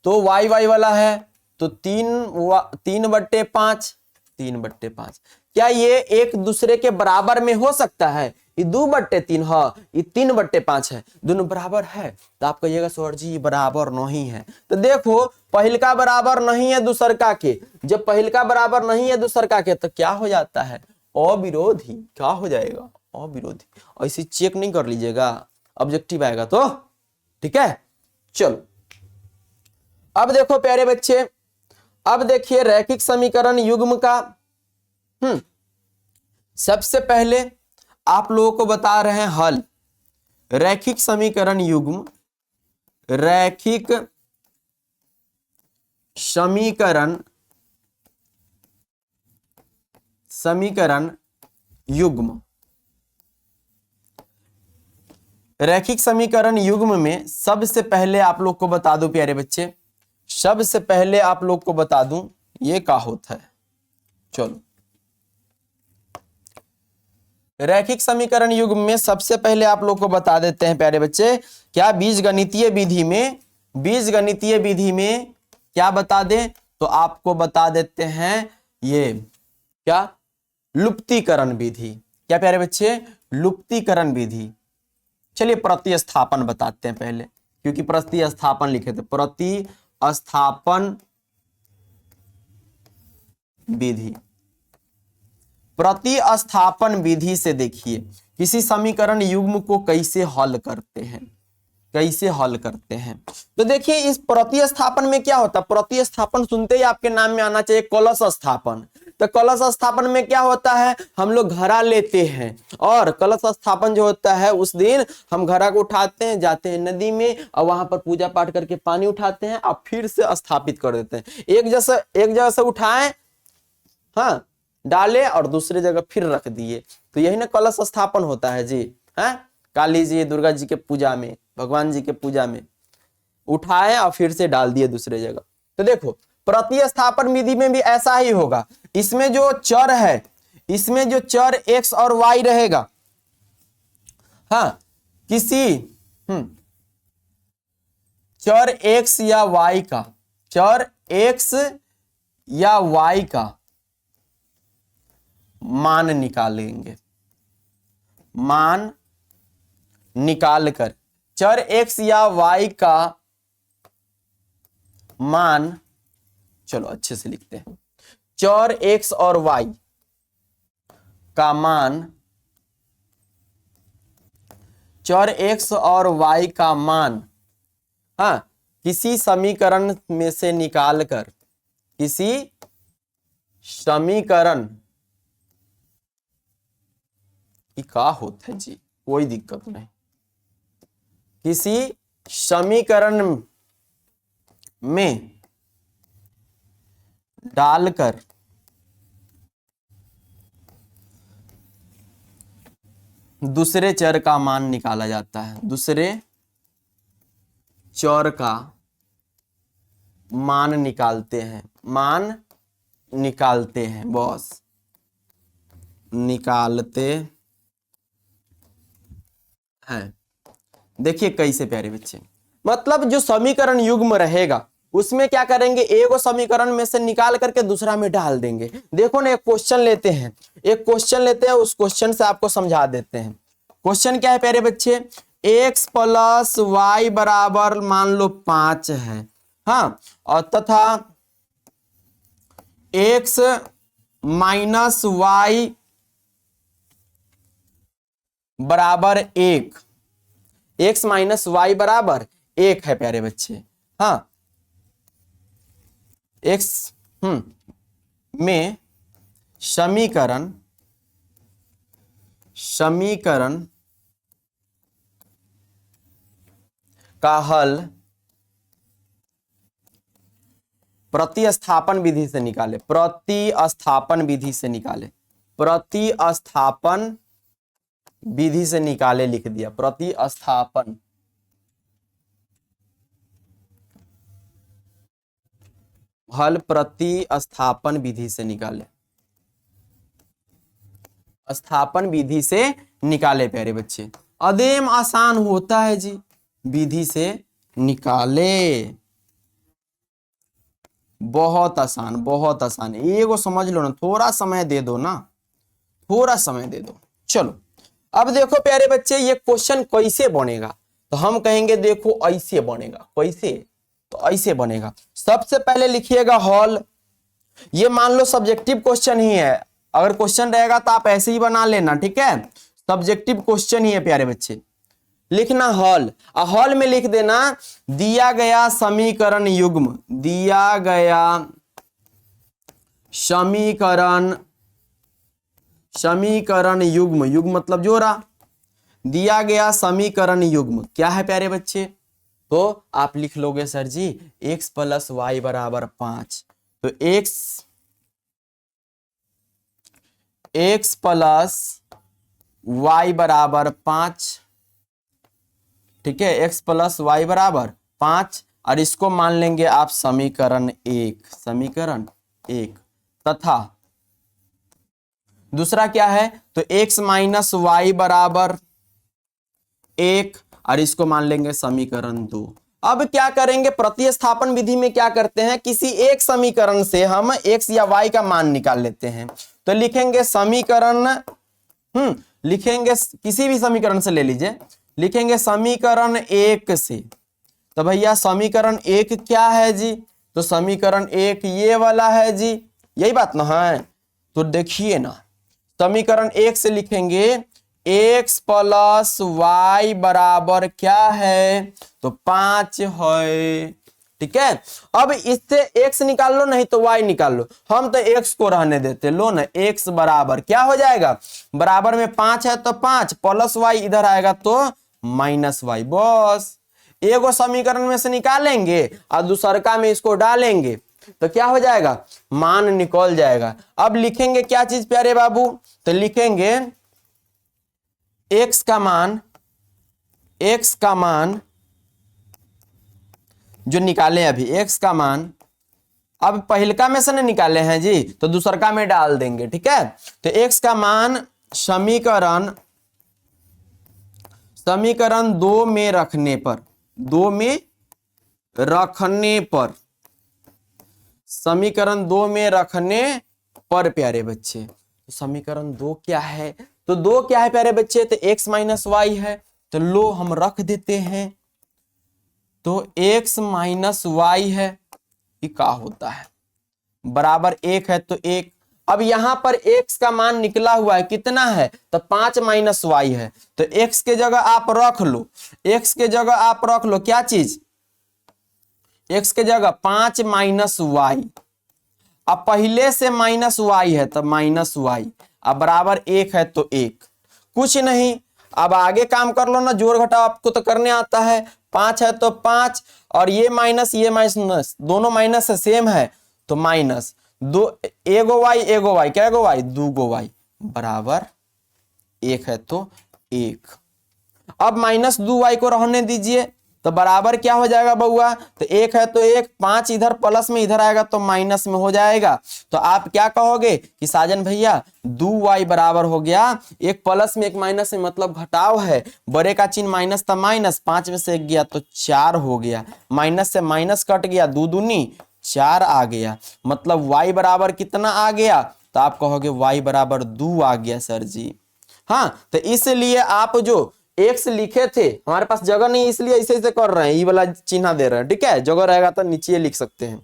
तो y वाला है तो 3/5, 3/5। क्या ये एक दूसरे के बराबर में हो सकता है? ये 2/3 है, ये 3/5 है, दोनों बराबर है। तो आप कहिएगा सर जी ये बराबर नहीं है। तो देखो पहल का बराबर नहीं है दूसर का के, जब पहल का बराबर नहीं है दूसर का के तो क्या हो जाता है? अविरोधी। क्या हो जाएगा? अविरोधी। ऐसे चेक नहीं कर लीजिएगा, ऑब्जेक्टिव आएगा तो। ठीक है, चलो अब देखो प्यारे बच्चे, अब देखिए रैखिक समीकरण युग्म का सबसे पहले आप लोगों को बता रहे हैं हल। रैखिक समीकरण युग्म, रैखिक समीकरण युग्म, रैखिक समीकरण युग्म में सबसे पहले आप लोग को बता दूं प्यारे बच्चे, सबसे पहले आप लोग को बता दूं ये क्या होता है। चलो रैखिक समीकरण युग्म में सबसे पहले आप लोग को बता देते हैं प्यारे बच्चे, क्या बीजगणितीय विधि में क्या बता दें? तो आपको बता देते हैं ये क्या, लुप्तीकरण विधि। क्या प्यारे बच्चे? लुप्तीकरण विधि। चलिए प्रतिस्थापन बताते हैं पहले, क्योंकि प्रतिस्थापन लिखे थे। प्रतिस्थापन विधि, प्रतिस्थापन विधि से देखिए किसी समीकरण युग्म को कैसे हल करते हैं, कैसे हल करते हैं। तो देखिए इस प्रतिस्थापन में क्या होता है, प्रतिस्थापन सुनते ही आपके नाम में आना चाहिए कलश स्थापन। तो कलश स्थापन में क्या होता है, हम लोग घड़ा लेते हैं और कलश स्थापन जो होता है उस दिन हम घड़ा को उठाते हैं, जाते हैं नदी में और वहां पर पूजा पाठ करके पानी उठाते हैं और फिर से स्थापित कर देते हैं। एक जगह से उठाएं, हाँ डाले और दूसरी जगह फिर रख दिए, तो यही ना कलश स्थापन होता है जी। है काली जी दुर्गा जी के पूजा में, भगवान जी के पूजा में उठाए और फिर से डाल दिए दूसरे जगह। तो देखो प्रतिस्थापन विधि में भी ऐसा ही होगा। इसमें जो चर है, इसमें जो चर x और y रहेगा, हाँ किसी चर x या y का, चर x या y का मान निकालेंगे। मान निकालकर चर x या y का मान, चलो अच्छे से लिखते हैं, चर x और y का मान, चर x और y का मान हाँ किसी समीकरण में से निकालकर, किसी समीकरण क्या होता है जी, कोई दिक्कत नहीं, किसी समीकरण में डालकर दूसरे चर का मान निकाला जाता है। दूसरे चर का मान निकालते हैं, मान निकालते हैं, बॉस निकालते हैं। देखिए कैसे प्यारे बच्चे, मतलब जो समीकरण युग्म रहेगा उसमें क्या करेंगे, एक समीकरण में से निकाल करके दूसरा में डाल देंगे। देखो ना एक क्वेश्चन लेते हैं, उस क्वेश्चन से आपको समझा देते हैं। क्वेश्चन क्या है प्यारे बच्चे, x + y बराबर मान लो 5 है, हाँ और तथा x - y बराबर 1, x - y बराबर 1 है प्यारे बच्चे। हाँ x में समीकरण का हल प्रतिस्थापन विधि से निकाले, प्रतिस्थापन विधि से निकाले, प्रतिस्थापन विधि से निकाले लिख दिया, प्रतिस्थापन हल प्रतिस्थापन विधि से निकाले, स्थापन विधि से निकाले प्यारे बच्चे। अदेम आसान होता है जी, विधि से निकाले। बहुत आसान, बहुत आसान। ये को समझ लो ना, थोड़ा समय दे दो ना, थोड़ा समय दे दो। चलो अब देखो प्यारे बच्चे, ये क्वेश्चन कैसे बनेगा, तो हम कहेंगे देखो ऐसे बनेगा। कैसे? तो ऐसे बनेगा। सबसे पहले लिखिएगा हॉल। ये मान लो सब्जेक्टिव क्वेश्चन ही है, अगर क्वेश्चन रहेगा तो आप ऐसे ही बना लेना, ठीक है। सब्जेक्टिव क्वेश्चन ही है प्यारे बच्चे। लिखना हॉल, हॉल में लिख देना दिया गया समीकरण युग्म, दिया गया समीकरण, समीकरण युग्म, युग्म मतलब जोड़ा, दिया गया समीकरण युग्म क्या है प्यारे बच्चे? तो आप लिख लोगे सर जी x प्लस वाई बराबर 5। तो x प्लस वाई बराबर 5, ठीक है, x प्लस वाई बराबर 5, और इसको मान लेंगे आप समीकरण 1, समीकरण 1। तथा दूसरा क्या है, तो x माइनस वाई बराबर 1, और इसको मान लेंगे समीकरण 2। अब क्या करेंगे, प्रतिस्थापन विधि में क्या करते हैं, किसी एक समीकरण से हम x या y का मान निकाल लेते हैं। तो लिखेंगे समीकरण, लिखेंगे किसी भी समीकरण से ले लीजिए, लिखेंगे समीकरण 1 से। तो भैया समीकरण 1 क्या है जी, तो समीकरण 1 ये वाला है जी, यही बात ना है। तो देखिए ना, समीकरण 1 से लिखेंगे x प्लस वाई बराबर क्या है, तो 5 है, ठीक है। अब इससे x निकाल लो, नहीं तो y निकाल लो, हम तो x को रहने देते, लो ना, x बराबर क्या हो जाएगा, बराबर में 5 है तो 5 प्लस y इधर आएगा तो माइनस y, बस एगो समीकरण में से निकालेंगे और दूसरका में इसको डालेंगे तो क्या हो जाएगा, मान निकल जाएगा। अब लिखेंगे क्या चीज प्यारे बाबू, तो लिखेंगे x का मान, x का मान जो निकाले अभी, x का मान अब पहिलका में से नहीं निकाले हैं जी, तो दूसरका में डाल देंगे, ठीक है। तो x का मान समीकरण, समीकरण 2 में रखने पर, 2 में रखने पर, समीकरण 2 में रखने पर प्यारे बच्चे, तो समीकरण 2 क्या है, तो 2 क्या है प्यारे बच्चे, तो x माइनस वाई है, तो लो हम रख देते हैं, तो x माइनस वाई है, ये क्या होता है, बराबर 1 है तो 1। अब यहां पर x का मान निकला हुआ है कितना है, तो 5 माइनस वाई है, तो x के जगह आप रख लो, x के जगह आप रख लो क्या चीज, x के जगह 5 माइनस वाई, अब पहले से माइनस वाई है तो माइनस वाई, अब बराबर 1 है तो 1, कुछ नहीं। अब आगे काम कर लो ना, जोड़ घटाव आपको तो करने आता है, 5 है तो 5, और ये माइनस दोनों माइनस है, सेम है, तो माइनस 2, एगो वाई क्या गो वाई, 2 गो वाई बराबर 1 है तो 1। अब माइनस 2 वाई को रहने दीजिए, तो बराबर क्या हो जाएगा बउआ, तो 1 है तो 1, 5 इधर प्लस में इधर आएगा तो माइनस में हो जाएगा। तो आप क्या कहोगे कि साजन भैया 2 वाई बराबर हो गया, एक प्लस में एक माइनस में मतलब घटाव है, बड़े का चिन्ह माइनस था माइनस, 5 में से 1 गया तो 4 हो गया, माइनस से माइनस कट गया, 2 दूनी 4 आ गया, मतलब y बराबर कितना आ गया, तो आप कहोगे y बराबर 2 आ गया सर जी। हाँ, तो इसलिए आप जो x लिखे थे, हमारे पास जगह नहीं इसलिए ऐसे ऐसे कर रहे हैं, ये वाला चिन्ह दे रहे हैं, ठीक है, जगह रहेगा तो नीचे लिख सकते हैं।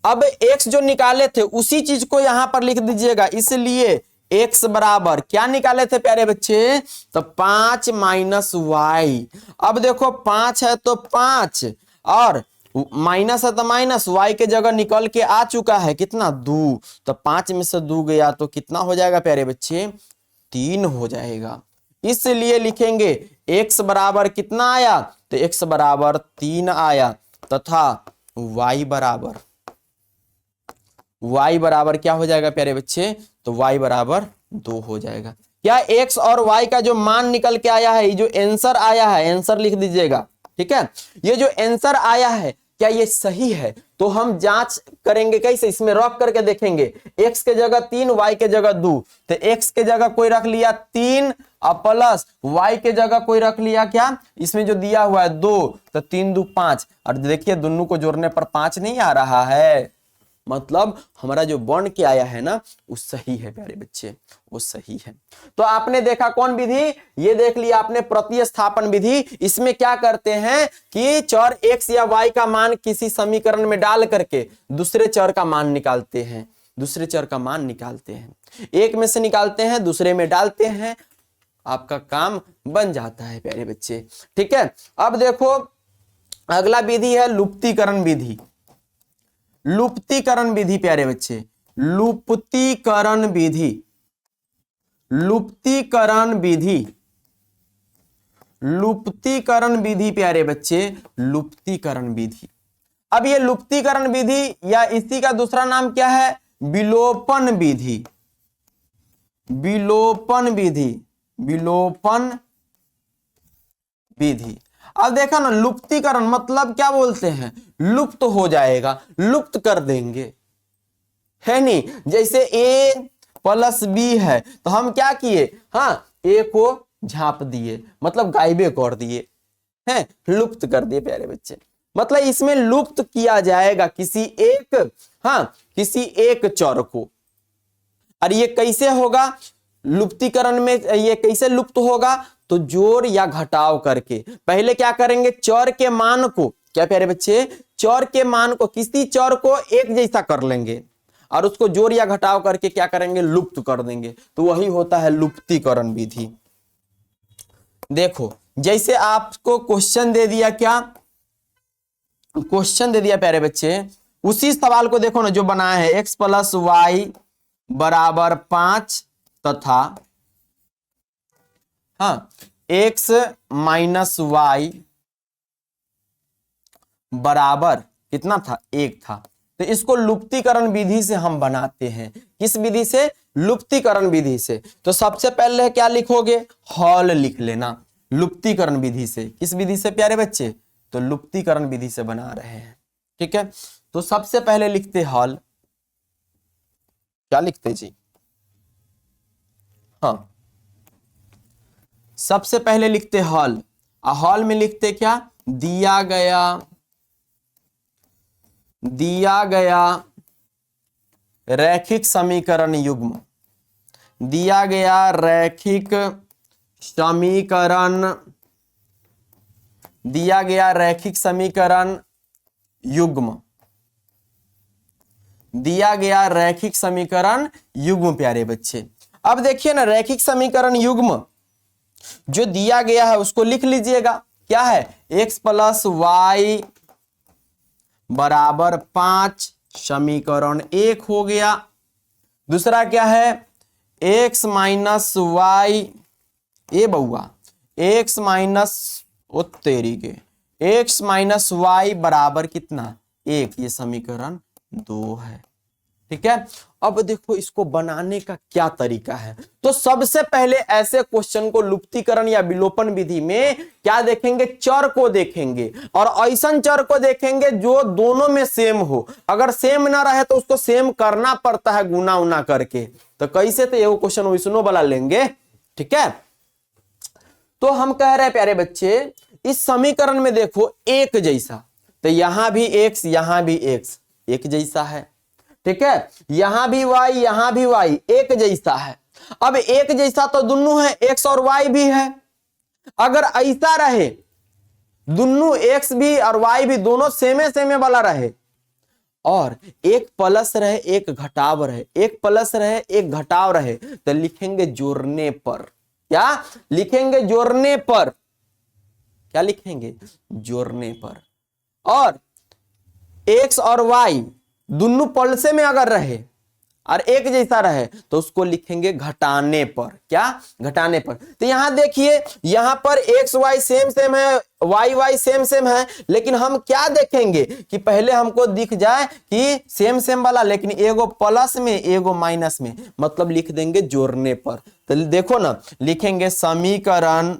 अब x जो निकाले थे उसी चीज को यहां पर लिख दीजिएगा, इसलिए x बराबर क्या निकाले थे प्यारे बच्चे, तो 5 माइनस वाई। अब देखो 5 है तो 5 और माइनस है तो माइनस, y के जगह निकल के आ चुका है कितना, 2, तो 5 में से 2 गया तो कितना हो जाएगा प्यारे बच्चे, 3 हो जाएगा। इसलिए लिखेंगे x बराबर कितना आया, तो x बराबर 3 आया, तथा y बराबर क्या हो जाएगा प्यारे बच्चे, तो y बराबर 2 हो जाएगा। क्या x और y का जो मान निकल के आया है, ये जो आंसर आया है, आंसर लिख दीजिएगा, ठीक है, ये जो आंसर आया है क्या ये सही है, तो हम जांच करेंगे कैसे, इसमें रख करके देखेंगे, x के जगह 3 y के जगह 2, तो x के जगह कोई रख लिया 3 अब प्लस y के जगह कोई रख लिया क्या, इसमें जो दिया हुआ है 2, तो 3 2 5, और देखिए दोनों को जोड़ने पर 5 नहीं आ रहा है, मतलब हमारा जो बन के आया है ना वो सही है प्यारे बच्चे, वो सही है। तो आपने देखा कौन विधि, ये देख लिया आपने प्रतिस्थापन विधि। इसमें क्या करते हैं कि चर x या y का मान किसी समीकरण में डाल करके दूसरे चर का मान निकालते हैं, दूसरे चर का मान निकालते हैं, एक में से निकालते हैं दूसरे में डालते हैं, आपका काम बन जाता है प्यारे बच्चे। ठीक है, अब देखो अगला विधि है लुप्तीकरण विधि। लुप्तीकरण विधि प्यारे बच्चे, लुप्तीकरण विधि, लुप्तीकरण विधि, लुप्तीकरण विधि प्यारे बच्चे, लुप्तीकरण विधि। अब ये लुप्तीकरण विधि या इसी का दूसरा नाम क्या है, विलोपन विधि, विलोपन विधि, विलोपन विधि। अब देखा ना लुप्तीकरण मतलब क्या बोलते हैं, लुप्त हो जाएगा, लुप्त कर देंगे, है नहीं। जैसे a प्लस b है तो हम क्या किए, हाँ a को झांप दिए, मतलब गायबे कर दिए, हैं लुप्त कर दिए प्यारे बच्चे। मतलब इसमें लुप्त किया जाएगा किसी एक, हाँ किसी एक चर को। और ये कैसे होगा लुप्तीकरण में, ये कैसे लुप्त होगा, तो जोड़ या घटाव करके। पहले क्या करेंगे, चर के मान को, क्या प्यारे बच्चे, चर के मान को, किसी चर को एक जैसा कर लेंगे और उसको जोड़ या घटाव करके क्या करेंगे, लुप्त कर देंगे, तो वही होता है लुप्तीकरण विधि। देखो जैसे आपको क्वेश्चन दे दिया, क्या क्वेश्चन दे दिया प्यारे बच्चे, उसी सवाल को देखो ना जो बनाया है, x प्लस वाई बराबर 5 तथा हाँ x माइनस वाई बराबर कितना था, 1 था। तो इसको लुप्तीकरण विधि से हम बनाते हैं। किस विधि से, लुप्तीकरण विधि से। तो सबसे पहले क्या लिखोगे, हल लिख लेना लुप्तीकरण विधि से। किस विधि से प्यारे बच्चे, तो लुप्तीकरण विधि से बना रहे हैं। ठीक है, तो सबसे पहले लिखते हल, क्या लिखते जी, हाँ सबसे पहले लिखते हल, हल में लिखते क्या, दिया गया रैखिक समीकरण युग्म, दिया गया रैखिक समीकरण, दिया गया रैखिक समीकरण युग्म, दिया गया रैखिक समीकरण युग्म प्यारे बच्चे। अब देखिए ना रैखिक समीकरण युग्म जो दिया गया है उसको लिख लीजिएगा, क्या है, x प्लस वाई बराबर 5, समीकरण 1 हो गया। दूसरा क्या है, x माइनस वाई, ए बउआ x माइनस ओ तेरी के, x माइनस वाई बराबर कितना, 1, ये समीकरण 2 है। ठीक है, अब देखो इसको बनाने का क्या तरीका है। तो सबसे पहले ऐसे क्वेश्चन को लुप्तीकरण या विलोपन विधि में क्या देखेंगे, चर को देखेंगे, और ऐसा चर को देखेंगे जो दोनों में सेम हो। अगर सेम ना रहे तो उसको सेम करना पड़ता है गुना उना करके। तो कैसे, तो ये क्वेश्चन वैष्णो वाला लेंगे। ठीक है, तो हम कह रहे हैं प्यारे बच्चे इस समीकरण में देखो एक जैसा, तो यहां भी x यहां भी x एक जैसा है। ठीक है, यहां भी y यहां भी y एक जैसा है। अब एक जैसा तो दोनों है, x और y भी है। अगर ऐसा रहे दोनों x भी और y भी दोनों सेमे वाला रहे, और एक प्लस रहे एक घटाव रहे, एक प्लस रहे एक घटाव रहे, तो लिखेंगे जोड़ने पर, क्या लिखेंगे, जोड़ने पर, क्या लिखेंगे, जोड़ने पर। और x और y दोनों पलसे में अगर रहे और एक जैसा रहे तो उसको लिखेंगे घटाने पर, क्या घटाने पर। तो यहां देखिए यहां पर x y सेम है, y y सेम है, लेकिन हम क्या देखेंगे कि पहले हमको दिख जाए कि सेम वाला, लेकिन एगो प्लस में एगो माइनस में, मतलब लिख देंगे जोड़ने पर। तो देखो ना लिखेंगे समीकरण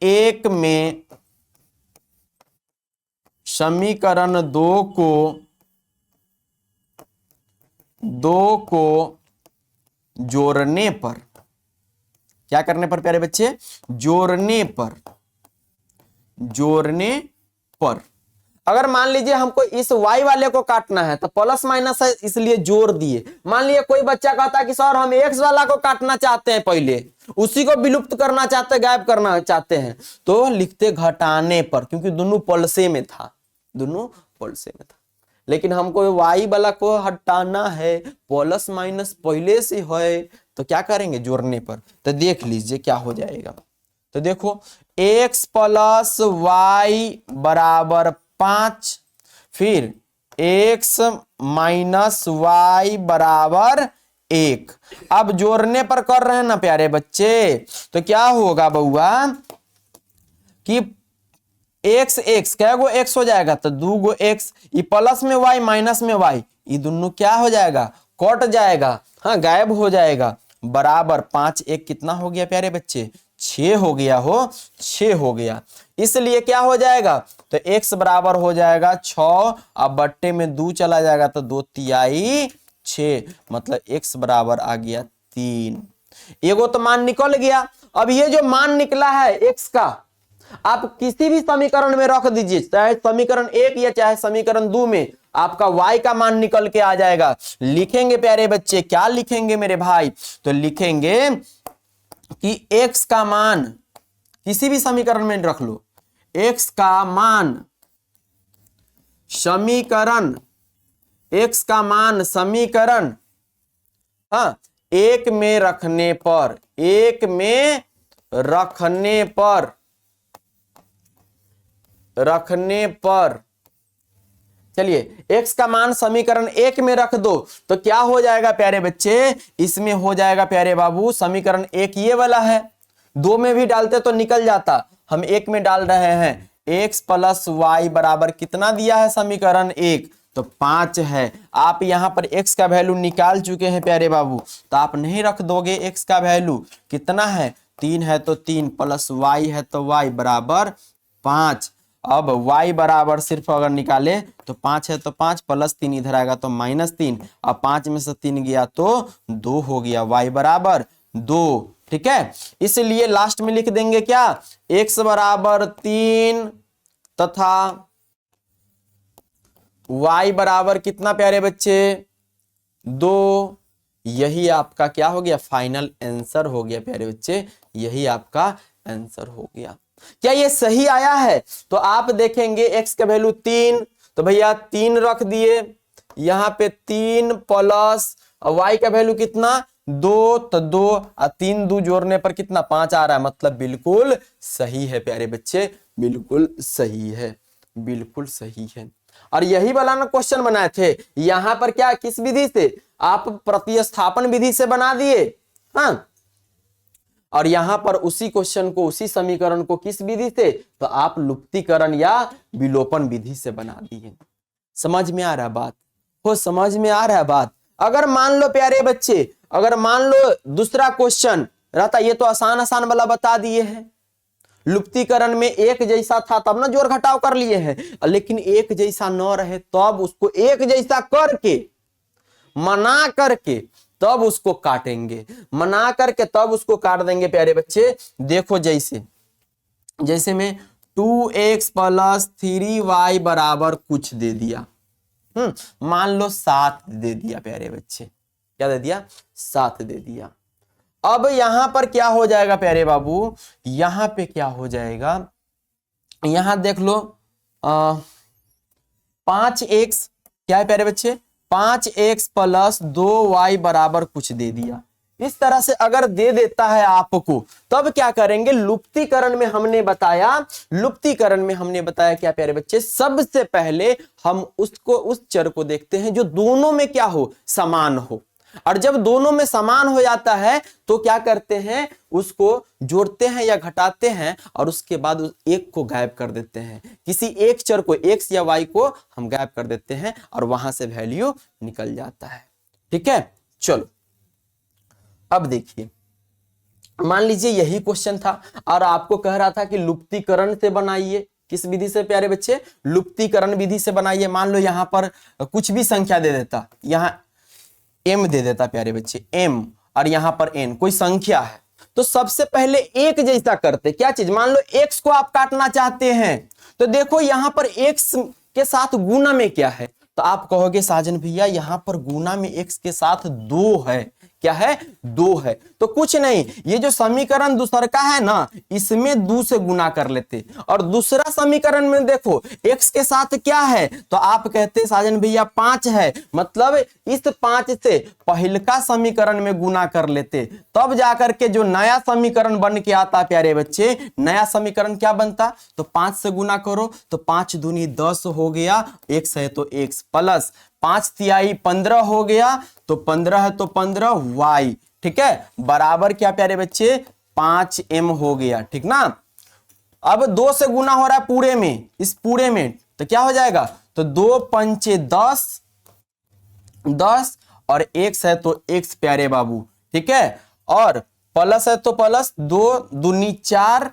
1 में समीकरण 2 को जोड़ने पर, क्या करने पर प्यारे बच्चे? जोड़ने पर। जोड़ने पर अगर मान लीजिए हमको इस y वाले को काटना है तो प्लस माइनस है इसलिए जोड़ दिए। मान लीजिए कोई बच्चा कहता है कि सर हम x वाला को काटना चाहते हैं, पहले उसी को विलुप्त करना चाहते हैं, गायब करना चाहते हैं, तो लिखते घटाने पर, क्योंकि दोनों पलसे में था, दोनों पलसे में था। लेकिन हमको y वाला को हटाना है, प्लस माइनस पहले से है, तो क्या करेंगे? जोड़ने पर। तो देख लीजिए क्या हो जाएगा। तो देखो x प्लस वाई बराबर 5, फिर x माइनस वाई बराबर 1। अब जोड़ने पर कर रहे हैं ना प्यारे बच्चे, तो क्या होगा बउआ कि x x क्या गो x हो जाएगा? तो 2 गो x, ये प्लस में y माइनस में y, ये दोनों क्या हो जाएगा? कट जाएगा, हाँ गायब हो जाएगा। बराबर 5 1 कितना हो गया प्यारे बच्चे? 6 हो गया, हो 6 हो गया। इसलिए क्या हो जाएगा? तो x बराबर हो जाएगा 6, अब बट्टे में 2 चला जाएगा तो 2 तिहाई 6, मतलब x बराबर आ गया 3। एगो तो मान निकल गया। अब ये जो मान निकला है x का, आप किसी भी समीकरण में रख दीजिए, चाहे समीकरण 1 या चाहे समीकरण 2 में, आपका y का मान निकल के आ जाएगा। लिखेंगे प्यारे बच्चे, क्या लिखेंगे मेरे भाई? तो लिखेंगे कि x का मान किसी भी समीकरण में रख लो, x का मान समीकरण, x का मान समीकरण हाँ 1 में रखने पर, 1 में रखने पर, रखने पर, चलिए x का मान समीकरण 1 में रख दो तो क्या हो जाएगा प्यारे बच्चे? इसमें हो जाएगा प्यारे बाबू समीकरण 1 ये वाला है, 2 में भी डालते तो निकल जाता, हम 1 में डाल रहे हैं। x प्लस वाई बराबर कितना दिया है समीकरण 1? तो 5 है। आप यहां पर x का वैल्यू निकाल चुके हैं प्यारे बाबू, तो आप नहीं रख दोगे x का वैल्यू, कितना है? 3 है तो 3, प्लस y है तो y बराबर 5। अब y बराबर सिर्फ अगर निकाले तो 5 है तो 5, प्लस 3 इधर आएगा तो -3, अब 5 में से 3 गया तो 2 हो गया, y बराबर 2। ठीक है, इसलिए लास्ट में लिख देंगे क्या? x बराबर 3 तथा y बराबर कितना प्यारे बच्चे? 2। यही आपका क्या हो गया? फाइनल आंसर हो गया प्यारे बच्चे, यही आपका आंसर हो गया। क्या ये सही आया है? तो आप देखेंगे x का वैल्यू 3, तो भैया 3 रख दिए, यहां पे 3 प्लस y का वैल्यू कितना? 2, तो 2 और 3 2 जोड़ने पर कितना? 5 आ रहा है, मतलब बिल्कुल सही है प्यारे बच्चे, बिल्कुल सही है, बिल्कुल सही है। और यही वाला ना क्वेश्चन बनाए थे, यहां पर क्या किस विधि से? आप प्रतिस्थापन विधि से बना दिए, हाँ, और यहां पर उसी क्वेश्चन को, उसी समीकरण को किस विधि से? तो आप लुप्तीकरण या विलोपन विधि से बना दिए। समझ में आ रहा है बात? हो समझ में आ रहा है बात? अगर मान लो प्यारे बच्चे, अगर मान लो दूसरा क्वेश्चन रहता, ये तो आसान आसान वाला बता दिए हैं, लुप्तीकरण में एक जैसा था तब ना जोड़ घटाव कर लिए हैं, लेकिन एक जैसा न रहे तब उसको एक जैसा करके, मना करके तब उसको काटेंगे, मना करके तब उसको काट देंगे प्यारे बच्चे। देखो जैसे जैसे में 2x प्लस 3y बराबर कुछ दे दिया, मान लो 7 दे दिया प्यारे बच्चे, क्या दे दिया? 7 दे दिया। अब यहां पर क्या हो जाएगा प्यारे बाबू? यहां पे क्या हो जाएगा? यहां देख लो 5x क्या है प्यारे बच्चे? 5x प्लस 2y बराबर कुछ दे दिया। इस तरह से अगर दे देता है आपको, तब क्या करेंगे? लुप्तीकरण में हमने बताया, लुप्तीकरण में हमने बताया क्या प्यारे बच्चे? सबसे पहले हम उसको, उस चर को देखते हैं जो दोनों में क्या हो? समान हो। और जब दोनों में समान हो जाता है तो क्या करते हैं? उसको जोड़ते हैं या घटाते हैं, और उसके बाद उस एक को गायब कर देते हैं, किसी एक चर को, x या y को हम गायब कर देते हैं और वहां से वैल्यू निकल जाता है। ठीक है, चलो अब देखिए, मान लीजिए यही क्वेश्चन था और आपको कह रहा था कि लुप्तीकरण से बनाइए। किस विधि से प्यारे बच्चे? लुप्तीकरण विधि से बनाइए। मान लो यहां पर कुछ भी संख्या दे देता, यहां m दे देता प्यारे बच्चे, m, और यहां पर n कोई संख्या है, तो सबसे पहले एक जैसा करते। क्या चीज, मान लो x को आप काटना चाहते हैं, तो देखो यहां पर x के साथ गुना में क्या है, तो आप कहोगे साजन भैया यहां पर गुना में x के साथ 2 है। क्या है, 2 है। तो कुछ नहीं, ये जो समीकरण दूसर का है ना, इसमें 2 से गुना कर लेते, और दूसरा समीकरण में देखो x के साथ क्या है, तो आप कहते साजन भैया 5 है, मतलब इस 5 से पहलका समीकरण में गुना कर लेते, तब जाकर के जो नया समीकरण बन के आता प्यारे बच्चे, नया समीकरण क्या बनता, तो 5 से गुना करो तो 5 दूनी 10 हो गया, x है तो x प्लस 5 तिहाई 15 हो गया, तो 15 है तो 15 y, ठीक है, बराबर क्या प्यारे बच्चे 5m हो गया, ठीक ना। अब 2 से गुना हो रहा है पूरे में, इस पूरे में, तो क्या हो जाएगा, तो 2 पंचे 10 और x है तो x प्यारे बाबू, ठीक है, और प्लस है तो प्लस 2 दूनी 4,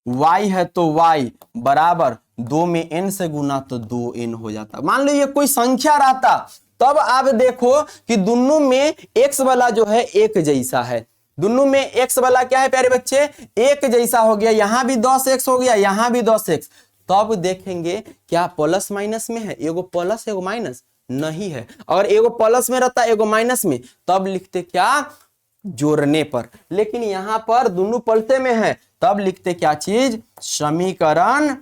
y है तो y बराबर 2 में n से गुना तो 2n हो जाता। मान लो ये कोई संख्या रहता, तब आप देखो कि दोनों में x वाला जो है एक जैसा है, दोनों में x वाला क्या है प्यारे बच्चे, एक जैसा हो गया, यहां भी 10x हो गया, यहां भी 10x, तब देखेंगे क्या प्लस माइनस में है, एगो प्लस एगो माइनस नहीं है, अगर एगो प्लस में रहता एगो माइनस में, तब लिखते क्या, जोड़ने पर, लेकिन यहां पर दोनों पलटे में है, तब लिखते क्या चीज, समीकरण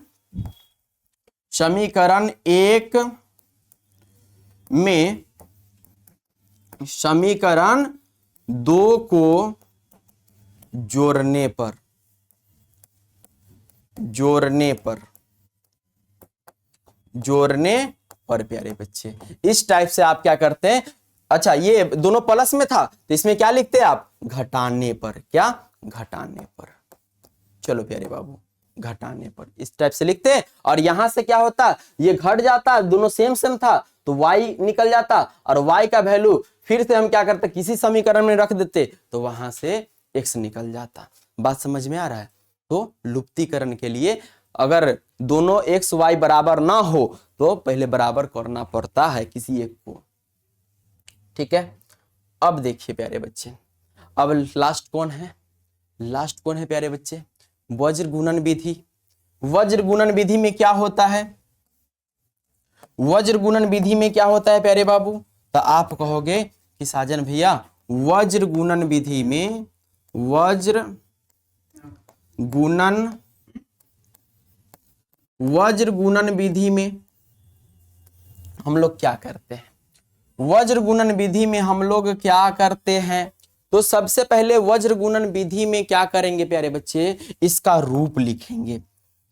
1 में समीकरण 2 को जोड़ने पर प्यारे बच्चे, इस टाइप से आप क्या करते हैं, अच्छा ये दोनों प्लस में था तो इसमें क्या लिखते हैं आप, घटाने पर, क्या, घटाने पर, चलो प्यारे बाबू घटाने पर, इस टाइप से लिखते हैं, और यहां से क्या होता, ये घट जाता, दोनों सेम था तो y निकल जाता, और y का वैल्यू फिर से हम क्या करते, किसी समीकरण में रख देते, तो वहां से x निकल जाता। बात समझ में आ रहा है। तो लुप्तीकरण के लिए अगर दोनों x y बराबर ना हो तो पहले बराबर करना पड़ता है किसी एक को, ठीक है। अब देखिए प्यारे बच्चे, अब लास्ट कौन है, लास्ट कौन है प्यारे बच्चे, वज्र गुणन विधि। वज्र गुणन विधि में क्या होता है, वज्र गुणन विधि में क्या होता है प्यारे बाबू, तो आप कहोगे कि साजन भैया वज्र गुणन विधि में, वज्र गुणन विधि में हम लोग क्या करते हैं, वज्र गुणन विधि में हम लोग क्या करते हैं, तो सबसे पहले वज्र गुणन विधि में क्या करेंगे प्यारे बच्चे, इसका रूप लिखेंगे,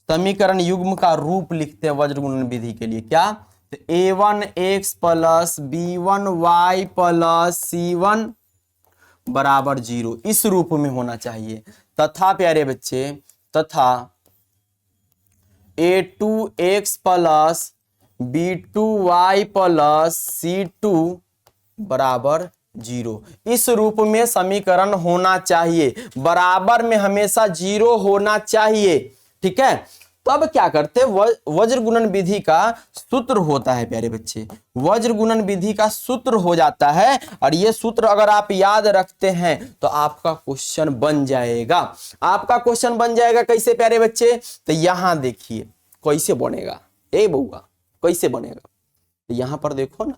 समीकरण युग्म का रूप लिखते हैं वज्र गुणन विधि के लिए, क्या, तो a1x plus b1y plus c1 बराबर 0, इस रूप में होना चाहिए, तथा प्यारे बच्चे, तथा a2x plus b2y plus c2 बराबर 0, इस रूप में समीकरण होना चाहिए, बराबर में हमेशा 0 होना चाहिए, ठीक है। तब क्या करते, वज्र गुणन विधि का सूत्र होता है प्यारे बच्चे, वज्र गुणन विधि का सूत्र हो जाता है, और ये सूत्र अगर आप याद रखते हैं तो आपका क्वेश्चन बन जाएगा, आपका क्वेश्चन बन जाएगा। कैसे प्यारे बच्चे, तो यहां देखिए कैसे बनेगा, ए बउआ कैसे बनेगा, तो यहां पर देखो ना,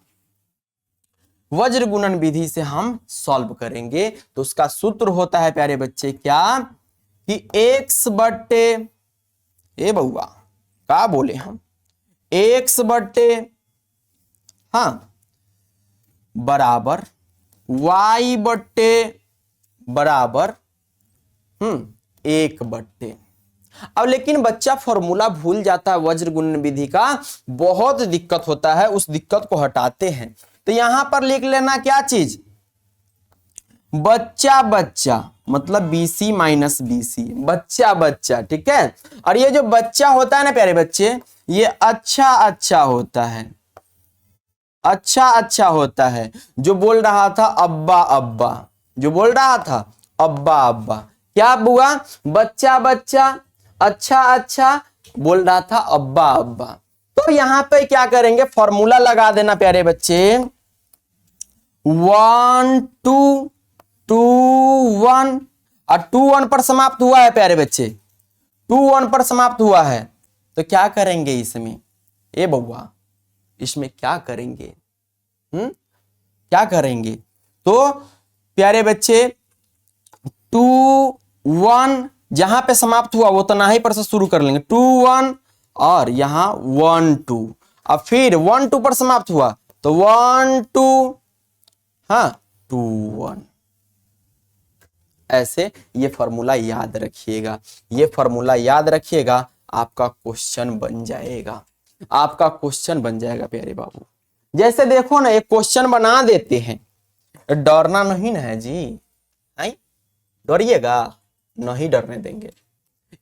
वज्र गुणन विधि से हम सॉल्व करेंगे, तो उसका सूत्र होता है प्यारे बच्चे क्या, कि x बट्टे, ए बउआ क्या बोले हम, x बट्टे, हाँ, बराबर y बट्टे बराबर 1 बट्टे। अब लेकिन बच्चा फॉर्मूला भूल जाता है वज्र गुणन विधि का, बहुत दिक्कत होता है, उस दिक्कत को हटाते हैं, तो यहां पर लिख लेना क्या चीज, बच्चा मतलब BC माइनस BC, बच्चा, ठीक है। और ये जो बच्चा होता है ना प्यारे बच्चे, ये अच्छा होता है, अच्छा होता है, जो बोल रहा था अब्बा, जो बोल रहा था अब्बा, क्या बुआ, बच्चा अच्छा बोल रहा था अब्बा। तो यहां पे क्या करेंगे, फॉर्मूला लगा देना प्यारे बच्चे, 1 2 2 1, और 2 1 पर समाप्त हुआ है प्यारे बच्चे, 2 1 पर समाप्त हुआ है। तो क्या करेंगे इसमें, ए बउआ इसमें क्या करेंगे, क्या करेंगे? तो प्यारे बच्चे 2 1 जहां पे समाप्त हुआ वो तनाही पर से शुरू कर लेंगे, 2 1 और यहां 1 2, अब फिर 1 2 पर समाप्त हुआ तो 1 2, हाँ 2 1। ऐसे ये फॉर्मूला याद रखिएगा, ये फॉर्मूला याद रखिएगा, आपका क्वेश्चन बन जाएगा, आपका क्वेश्चन बन जाएगा प्यारे बाबू। जैसे देखो ना, एक क्वेश्चन बना देते हैं, डरना नहीं ना है जी, आई डरिएगा नहीं, डरने देंगे।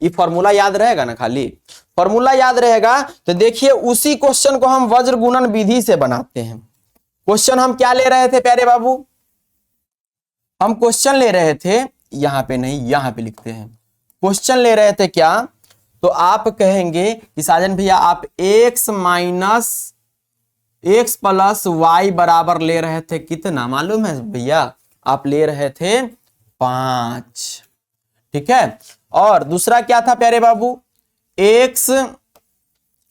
ये फॉर्मूला याद रहेगा ना, खाली फॉर्मूला याद रहेगा। तो देखिए उसी क्वेश्चन को हम वज्र गुणन विधि से बनाते हैं। क्वेश्चन हम क्या ले रहे थे प्यारे बाबू, हम क्वेश्चन ले रहे थे, यहां पे नहीं यहां पे लिखते हैं, क्वेश्चन ले रहे थे क्या, तो आप कहेंगे कि साजन भैया आप x minus x plus y बराबर ले रहे थे कितना मालूम है भैया, आप ले रहे थे 5, ठीक है। और दूसरा क्या था प्यारे बाबू, x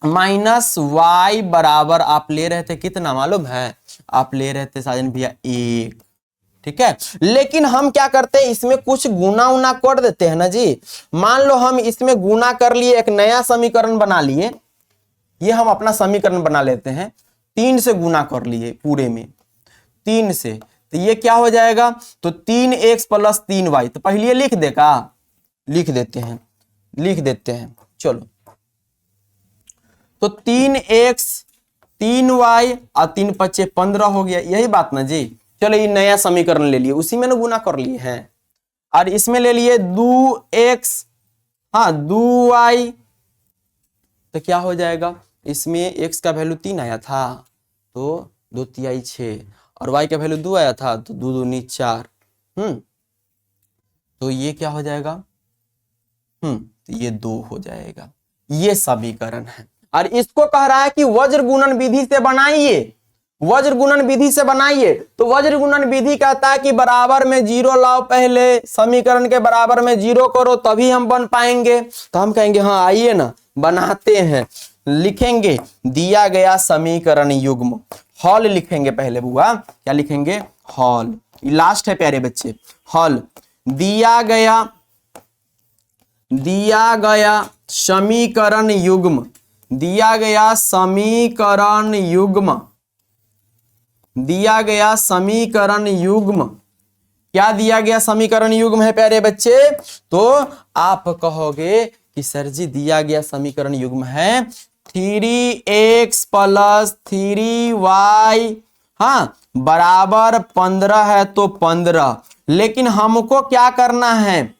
माइनस वाई बराबर आप ले रहे थे कितना मालूम है, आप ले रहे थे साजन भैया 1, ठीक है। लेकिन हम क्या करते हैं, इसमें कुछ गुना उना कर देते हैं ना जी। मान लो हम इसमें गुना कर लिए, एक नया समीकरण बना लिए, ये हम अपना समीकरण बना लेते हैं, 3 से गुना कर लिए पूरे में 3 से, तो ये क्या हो जाएगा, तो 3x प्लस 3y, तो पहले लिख देगा, लिख देते हैं चलो, तो 3x 3y और 3 5 15 हो गया, यही बात ना जी। चलो ये नया समीकरण ले लिए, उसी में ना गुना कर लिए हैं, और इसमें ले लिए 2x, हाँ 2y, तो क्या हो जाएगा, इसमें x का वैल्यू 3 आया था तो 2 3 6, और y का वैल्यू 2 आया था तो 2 2 4, तो ये क्या हो जाएगा, तो ये 2 हो जाएगा, ये समीकरण है। और इसको कह रहा है कि वज्र गुणन विधि से बनाइए, वज्र गुणन विधि से बनाइए। तो वज्र गुणन विधि कहता है कि बराबर में 0 लाओ, पहले समीकरण के बराबर में 0 करो तभी हम बन पाएंगे। तो हम कहेंगे हाँ आइए ना बनाते हैं, लिखेंगे दिया गया समीकरण युग्म, हल लिखेंगे पहले बुआ, क्या लिखेंगे, हल, लास्ट है प्यारे बच्चे, हल दिया गया समीकरण युग्म, दिया गया समीकरण युग्म, दिया गया समीकरण युग्म, क्या दिया गया समीकरण युग्म है प्यारे बच्चे, तो आप कहोगे कि सर जी दिया गया समीकरण युग्म है 3x प्लस 3y, हाँ बराबर 15 है तो 15, लेकिन हमको क्या करना है,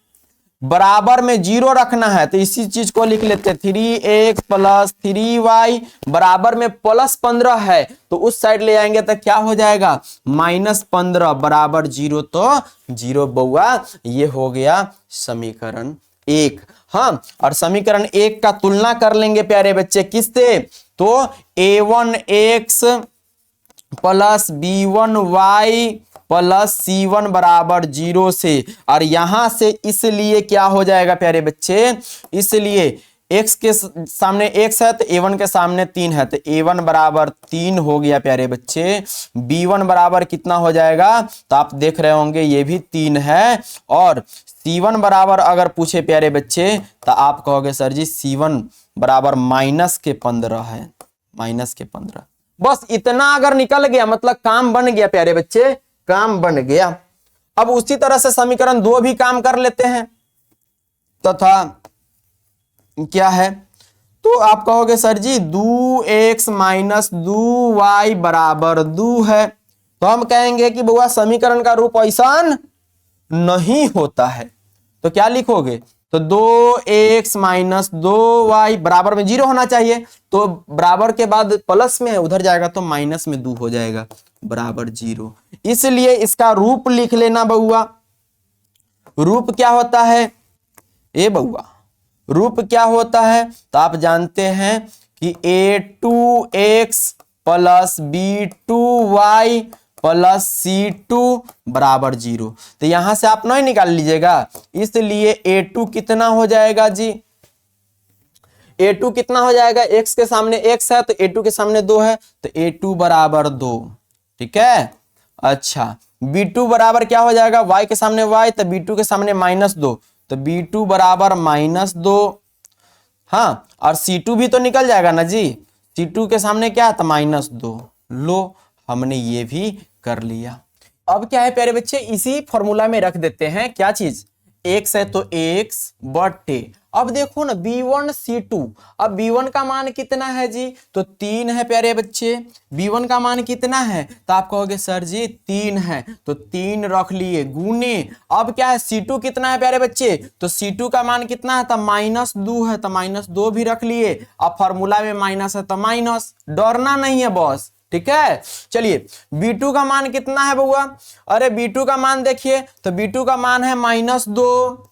बराबर में 0 रखना है, तो इसी चीज को लिख लेते हैं 3x प्लस 3y बराबर में प्लस 15 है, तो उस साइड ले आएंगे तो क्या हो जाएगा, माइनस 15 बराबर 0, तो 0 बउआ, ये हो गया समीकरण 1। हाँ, और समीकरण 1 का तुलना कर लेंगे प्यारे बच्चे किससे, तो a1x plus b1y plus c1 बराबर 0 से, और यहां से इसलिए क्या हो जाएगा प्यारे बच्चे, इसलिए x के सामने x है तो a1 के सामने 3 है, तो a1 बराबर 3 हो गया प्यारे बच्चे, b1 बराबर कितना हो जाएगा, तो आप देख रहे होंगे ये भी 3 है, और c1 बराबर अगर पूछे प्यारे बच्चे तो आप कहोगे सर जी c1 बराबर -15 है, -15। बस इतना अगर निकल गया मतलब काम बन गया प्यारे बच्चे, काम बन गया। अब उसी तरह से समीकरण 2 भी काम कर लेते हैं, तथा क्या है, तो आप कहोगे सर जी 2x माइनस 2y बराबर 2 है, तो हम कहेंगे कि बुआ समीकरण का रूप ऐसा नहीं होता है, तो क्या लिखोगे, तो 2x माइनस 2y बराबर में 0 होना चाहिए, तो बराबर के बाद प्लस में है उधर जाएगा तो माइनस में 2 हो जाएगा बराबर 0, इसलिए इसका रूप लिख लेना बउआ। रूप क्या होता है ए बउआ, रूप क्या होता है, तो आप जानते हैं कि a2x plus b2y plus C2 बराबर 0। तो यहां से आप नहीं निकाल लीजिएगा, इसलिए A2 कितना हो जाएगा जी, A2 कितना हो जाएगा, x के सामने x है तो A2 के सामने 2 है तो A2 बराबर 2। ठीक है, अच्छा B2 बराबर क्या हो जाएगा, y के सामने y तो B2 के सामने -2 तो B2 बराबर -2। हाँ, और C2 भी तो निकल जाएगा ना जी, C2 के सामने क्या है तो -2। लो, हमने ये भी कर लिया। अब क्या है प्यारे बच्चे, इसी फॉर्मूला में रख देते हैं क्या चीज, x है तो x बटे, अब देखो ना B1 C2, अब B1 का मान कितना है जी, तो 3 है प्यारे बच्चे। B1 का मान कितना है, तो आप कहोगे सर जी 3 है, तो 3 रख लिए गुने, अब क्या है C2 कितना है प्यारे बच्चे, तो C2 का मान कितना है, तो -2 है, तो -2 भी रख लिए। अब फॉर्मूला में माइनस है तो माइनस, डरना नहीं है बॉस। ठीक है, चलिए B2 का मान कितना है बउआ, अरे B2 का मान देखिए, तो B2 का मान है -2,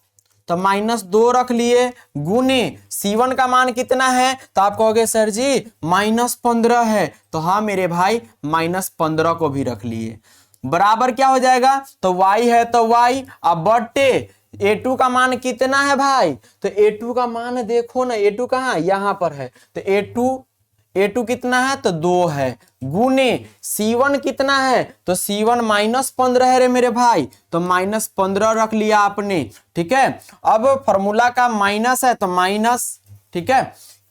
तो -2 रख लिए गुने C1 का मान कितना है, तो आप कहोगे सर जी -15 है, तो हाँ मेरे भाई -15 को भी रख लिए, बराबर क्या हो जाएगा, तो y है तो y, अब बटे A2 का मान कितना है भाई, तो A2 का मान देखो ना, A2 कहाँ, यहां पर है, तो A2 कितना है, तो 2 है गुने C1 कितना है, तो C1 -15 है रे मेरे भाई, तो -15 रख लिया आपने। ठीक है, अब फॉर्मूला का माइनस है तो माइनस, ठीक है,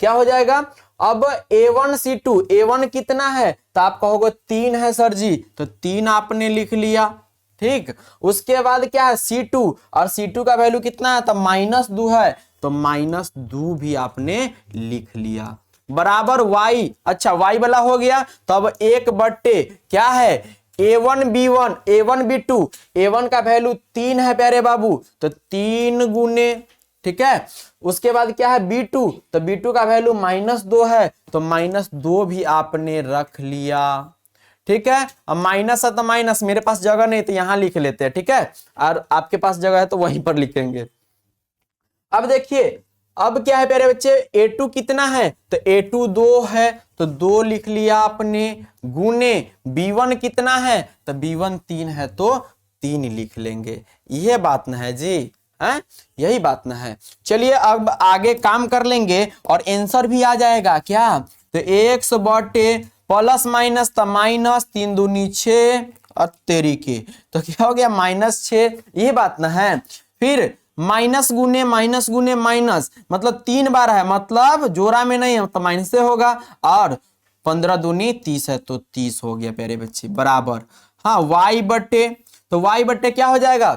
क्या हो जाएगा, अब A1 C2, A1 कितना है, तो आप कहोगे 3 है सर जी, तो 3 आपने लिख लिया। ठीक, उसके बाद क्या है C2, और C2 का वैल्यू कितना है, तो -2 है, तो -2 भी आपने लिख लिया, बराबर y। अच्छा y वाला हो गया, तो अब 1 बट्टे क्या है, A1 B1 A1 B2, A1 का वैल्यू 3 है प्यारे बाबू, तो 3 गुने, ठीक है, उसके बाद क्या है B2, तो B2 का वैल्यू -2 है, तो -2 भी आपने रख लिया। ठीक है, अब माइनस है तो माइनस, मेरे पास जगह नहीं तो यहां लिख लेते हैं। ठीक है, और आपके पास जगह है तो वहीं पर लिखेंगे। अब देखिए, अब क्या है प्यारे बच्चे, A2 कितना है, तो A2 2 है, तो 2 लिख लिया आपने गुने B1 कितना है, तो B1 3 है, तो 3 लिख लेंगे। यह बात ना है जी, है यही बात ना है। चलिए अब आगे काम कर लेंगे और आंसर भी आ जाएगा क्या, तो x बटे प्लस माइनस तो माइनस, 3 दूनी 6 और तेरी के, तो क्या हो गया -6, ये बात ना है। फिर माइनस गुने माइनस, मतलब 3 बार है, मतलब जोड़ा में नहीं है तो माइनस से होगा, और 15 दूनी 30 है, तो 30 हो गया प्यारे बच्चे, बराबर। हाँ y बट्टे, तो y बट्टे क्या हो जाएगा,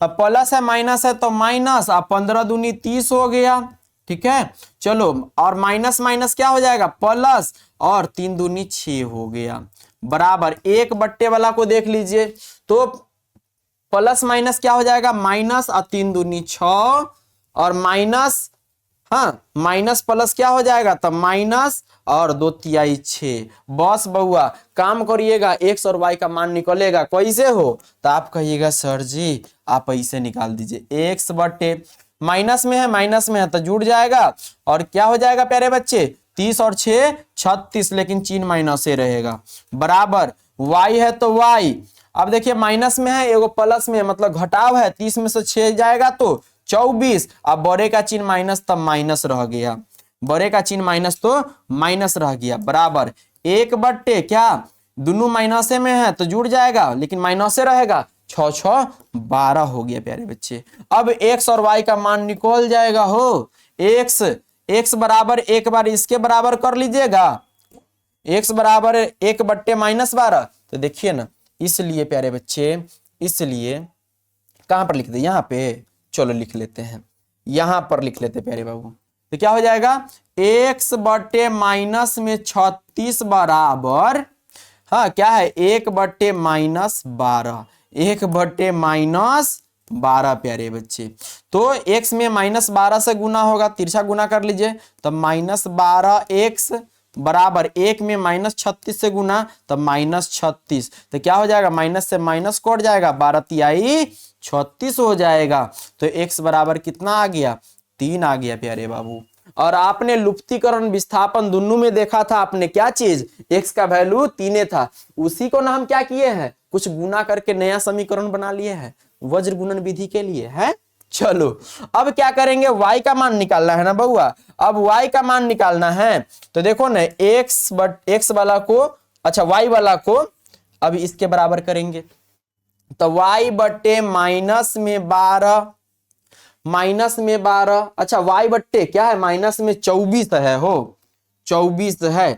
अब प्लस है माइनस है तो माइनस, अब 15 दूनी 30 हो गया। ठीक है, चलो, और माइनस माइनस क्या हो जाएगा, प्लस, और 3 दूनी 6 हो गया, बराबर। 1 बट्टे वाला को देख लीजिए, तो प्लस माइनस क्या हो जाएगा, माइनस, और 3 दूनी 6, और माइनस, हाँ माइनस प्लस क्या हो जाएगा, तब माइनस, और 2 तिहाई 6। बस बउआ काम करिएगा, एक्स और वाई का मान निकलेगा, कैसे हो, तो आप कहिएगा सर जी आप ऐसे निकाल दीजिए, एक्स बटे माइनस में है तो जुड़ जाएगा, और क्या हो जाएगा प्यारे बच्चे, 30 और 6 36, लेकिन चिन्ह माइनस से रहेगा, बराबर। y है तो y, अब देखिए माइनस में है, एगो प्लस में है, मतलब घटाव है, 30 में से 6 जाएगा तो 24, अब बड़े का चिन्ह माइनस, तब माइनस रह गया, बड़े का चिन्ह माइनस तो माइनस रह गया, बराबर। 1 बट्टे क्या, दोनों माइनसे में है तो जुड़ जाएगा, लेकिन माइनस से रहेगा, 6 6 12 हो गया प्यारे बच्चे। अब x और y का मान निकल जाएगा हो, x बराबर, एक बार इसके बराबर कर लीजिएगा, x बराबर 1 बट्टे -12, तो देखिए ना, इसलिए प्यारे बच्चे, इसलिए कहां पर लिख दे, यहां पे, चलो लिख लेते हैं, यहां पर लिख लेते प्यारे बाबू, तो क्या हो जाएगा, x बट्टे माइनस में 36 बराबर, हाँ क्या है, 1 बट्टे -12, 1 बट्टे -12 प्यारे बच्चे। तो x में -12 से गुना होगा, तिरछा गुना कर लीजिए, तब -12x बराबर 1 में -36 से गुना, तब -36, तो क्या हो जाएगा, माइनस से माइनस कट जाएगा, 12 तिहाई 36 हो जाएगा, तो x बराबर कितना आ गया, 3 आ गया प्यारे बाबू। और आपने लुप्तीकरण विस्थापन दोनों में देखा था आपने क्या चीज, x का वैल्यू 3 था, उसी को ना हम क्या किए हैं, कुछ गुना करके नया समीकरण बना लिए हैं वज्र गुणन विधि के लिए है। चलो अब क्या करेंगे, y का मान निकालना है ना बउआ। अब y का मान निकालना है तो देखो ना x वाला को, अच्छा y वाला को अब इसके बराबर करेंगे तो y बट्टे माइनस में 12, अच्छा y बट्टे क्या है माइनस में 24 है, हो 24 है,